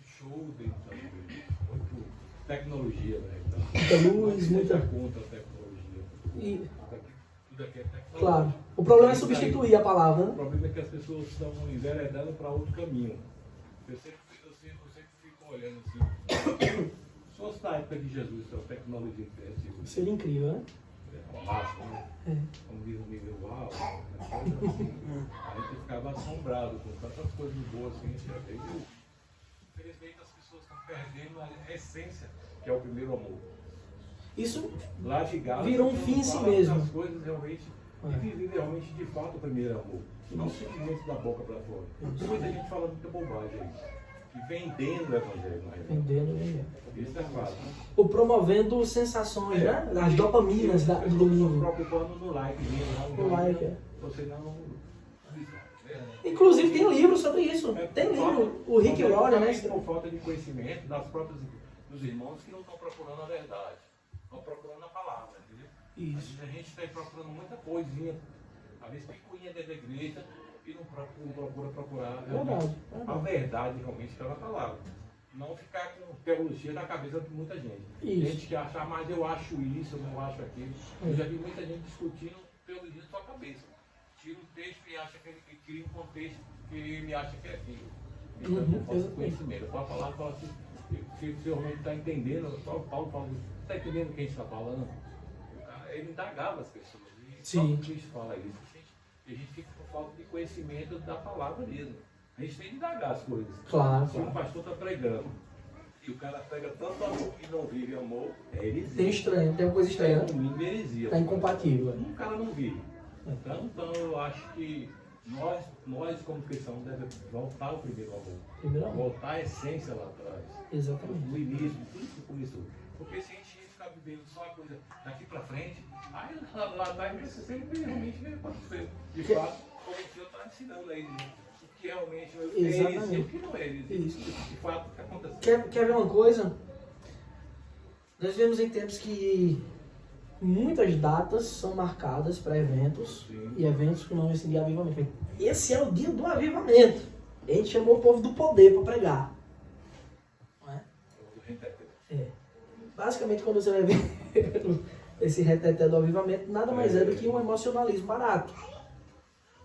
show dentro da igreja, muito tecnologia, né? Então, Muita luz, muita... contra a tecnologia. E, Tudo aqui é tecnologia. claro. O problema é substituir a palavra, O né? problema é que as pessoas estão enveredando para outro caminho. Eu sempre fico olhando assim. Se fosse na época de Jesus, se a tecnologia tivesse Seria incrível, né? uma máxima, né? Como diz o nível uau, a gente ficava assombrado com tantas coisas boas assim. Infelizmente as pessoas estão perdendo a essência, que é o primeiro amor. Isso Lá de Gálatas, virou um fim em si mesmo. as coisas realmente e viver realmente de fato o primeiro amor. Não simplesmente da boca para fora. Tem muita gente falando muita bobagem aí. E vendendo o evangelho na realidade. vendendo. Isso é fácil. Ou promovendo sensações, né? As dopaminas do Se domingo. preocupando no like, No like, é. Você não. Inclusive tem livro sobre isso. Tem livro. O Rick Warren, né? Por falta de conhecimento dos irmãos que não estão procurando a verdade. Estão procurando a palavra, entendeu? Isso. A gente está procurando muita coisinha Às vezes picuinha dentro da igreja e não procura procurar Verdade, a verdade realmente pela palavra. Não ficar com teologia na cabeça de muita gente. Isso. Gente que acha, mas eu acho isso, eu não acho aquilo. Eu já vi muita gente discutindo teologia na sua cabeça. Tira um texto e acha que ele cria um contexto que ele acha que é aquilo. Então, Uhum, falta de conhecimento. A palavra fala assim, se você realmente está entendendo, Paulo fala, está entendendo o que a gente está falando? Ele indagava as pessoas. E Sim. só Cristo fala isso. E a gente fica por falta de conhecimento da palavra mesmo. A gente tem que indagar as coisas. Claro, Se um claro. pastor está pregando e o cara prega tanto amor e não vive amor, é heresia. Tem estranho, tem uma coisa estranha. É no mínimo heresia. Tá incompatível. O cara não vive. Então eu acho que nós como cristãos devemos voltar ao primeiro amor. Primeiro amor. Voltar à essência lá atrás. Exatamente. No início, tudo que começou. Porque se a gente ficar vivendo só a coisa daqui pra frente, aí lá atrás você sempre realmente vai acontecer. De fato, como o senhor está ensinando aí, né? O que realmente é heresia e o que não é heresia. Isso. De fato, o que aconteceu. Quer ver uma coisa? Nós vivemos em tempos que muitas datas são marcadas para eventos. Sim. E eventos que não esse dia avivamento. Esse é o dia do avivamento. A gente chamou o povo do poder para pregar. Não é? É. Basicamente, quando você vai ver esse reteté do avivamento, nada mais é do que um emocionalismo barato.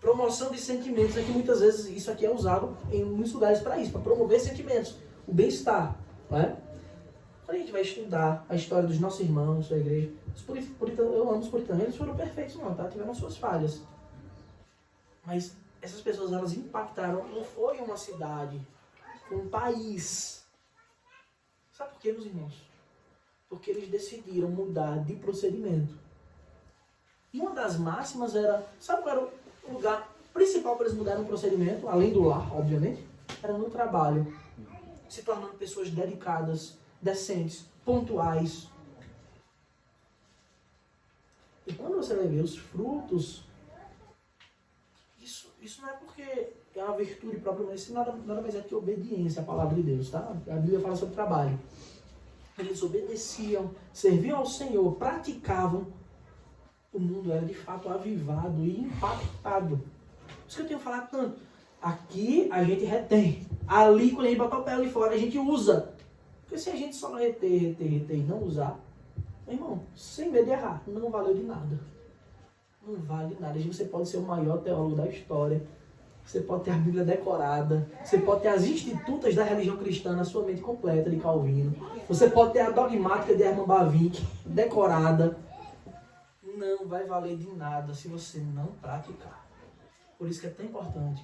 Promoção de sentimentos é que muitas vezes isso aqui é usado em muitos lugares para isso, para promover sentimentos, o bem-estar. Não é? Quando a gente vai estudar a história dos nossos irmãos da igreja, eu amo os puritanos, eles foram perfeitos não, tá? Tiveram suas falhas. Mas essas pessoas, elas impactaram, não foi uma cidade, foi um país. Sabe por quê, meus irmãos? Porque eles decidiram mudar de procedimento. E uma das máximas era, sabe qual era o lugar principal para eles mudarem o procedimento, além do lar, obviamente? Era no trabalho. Se tornando pessoas dedicadas, decentes, pontuais. E quando você vai ver os frutos, isso não é porque é uma virtude própria, mas isso nada mais é que obediência à palavra de Deus, tá? A Bíblia fala sobre trabalho. Eles obedeciam, serviam ao Senhor, praticavam. O mundo era de fato avivado e impactado. Por isso que eu tenho falado tanto. Aqui a gente retém. Ali, quando a gente botar o pé ali fora, a gente usa. Porque se a gente só reter e não usar, meu irmão, sem medo de errar, não valeu de nada. Não vale de nada. Você pode ser o maior teólogo da história. Você pode ter a Bíblia decorada. Você pode ter as institutas da religião cristã na sua mente completa de Calvino. Você pode ter a dogmática de Hermann Bavinck decorada. Não vai valer de nada se você não praticar. Por isso que é tão importante.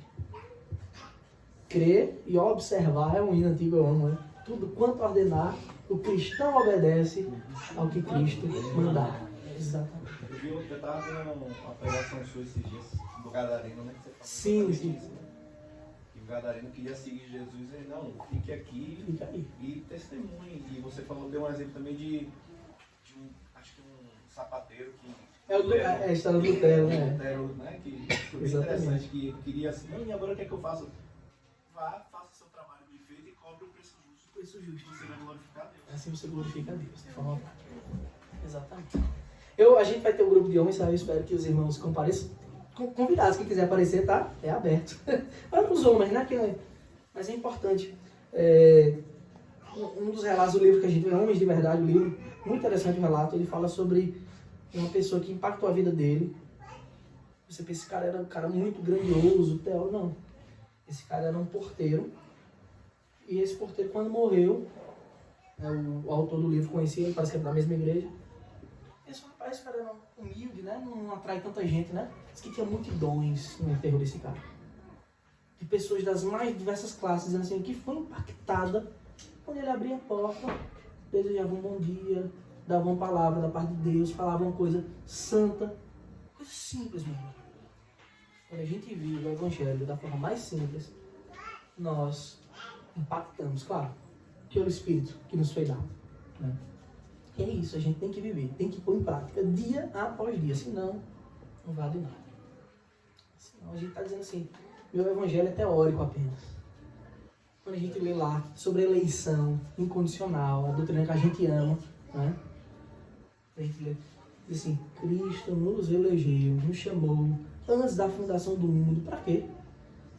Crer e observar é um hino antigo, eu amo, né? Tudo quanto ordenar, o cristão obedece ao que Cristo mandar. Exatamente. Eu estava vendo uma pregação sua esses dias do Gadareno, né? Que você falou Sim. isso, né? E o Gadareno queria seguir Jesus e ele, não, fique aqui Fica aí. e testemunhe. E você falou, deu um exemplo também de acho que um sapateiro que... É a história do Lutero, né? Lutero, né? Que foi bem Exatamente. interessante, que ele queria assim, não, e agora o que é que eu faço? Vá, faça seu trabalho bem feito e cobre o preço justo. O preço justo. Você vai glorificar Deus. Assim você glorifica a Deus. De forma prática. Exatamente. A gente vai ter um grupo de homens, sabe? Eu espero que os irmãos compareçam. Convidados, quem quiser aparecer, tá? É aberto. Para os homens, né? Mas é importante. Um dos relatos do livro que a gente vê, Homens de Verdade, o livro, muito interessante o relato, ele fala sobre uma pessoa que impactou a vida dele. Você pensa, esse cara era um cara muito grandioso, teólogo, não. Esse cara era um porteiro. E esse porteiro, quando morreu, o autor do livro conhecia, ele parece que era da mesma igreja. Esse cara era humilde, né? Não atrai tanta gente, né? Diz que tinha multidões no enterro desse cara. De pessoas das mais diversas classes, dizendo assim, que foi impactada quando ele abria a porta, desejavam um bom dia, davam uma palavra da parte de Deus, falavam uma coisa santa. Coisa simples, meu irmão. Quando a gente vive o Evangelho da forma mais simples, nós impactamos, claro, pelo Espírito que nos foi dado, né? É isso, a gente tem que viver, tem que pôr em prática, dia após dia, senão não vale nada. Senão a gente está dizendo assim, meu evangelho é teórico apenas. Quando a gente lê lá sobre eleição incondicional, a doutrina que a gente ama, né? A gente lê, diz assim, Cristo nos elegeu, nos chamou antes da fundação do mundo. Para quê?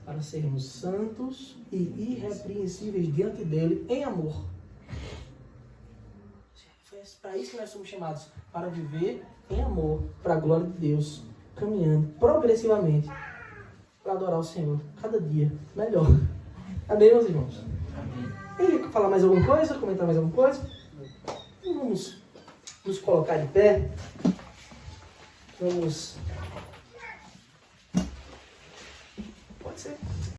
Para sermos santos e irrepreensíveis diante dele em amor. É para isso que nós somos chamados, para viver em amor, para a glória de Deus, caminhando progressivamente para adorar o Senhor cada dia melhor. Amém, meus irmãos? Ele quer falar mais alguma coisa? Comentar mais alguma coisa? Então vamos nos colocar de pé. Vamos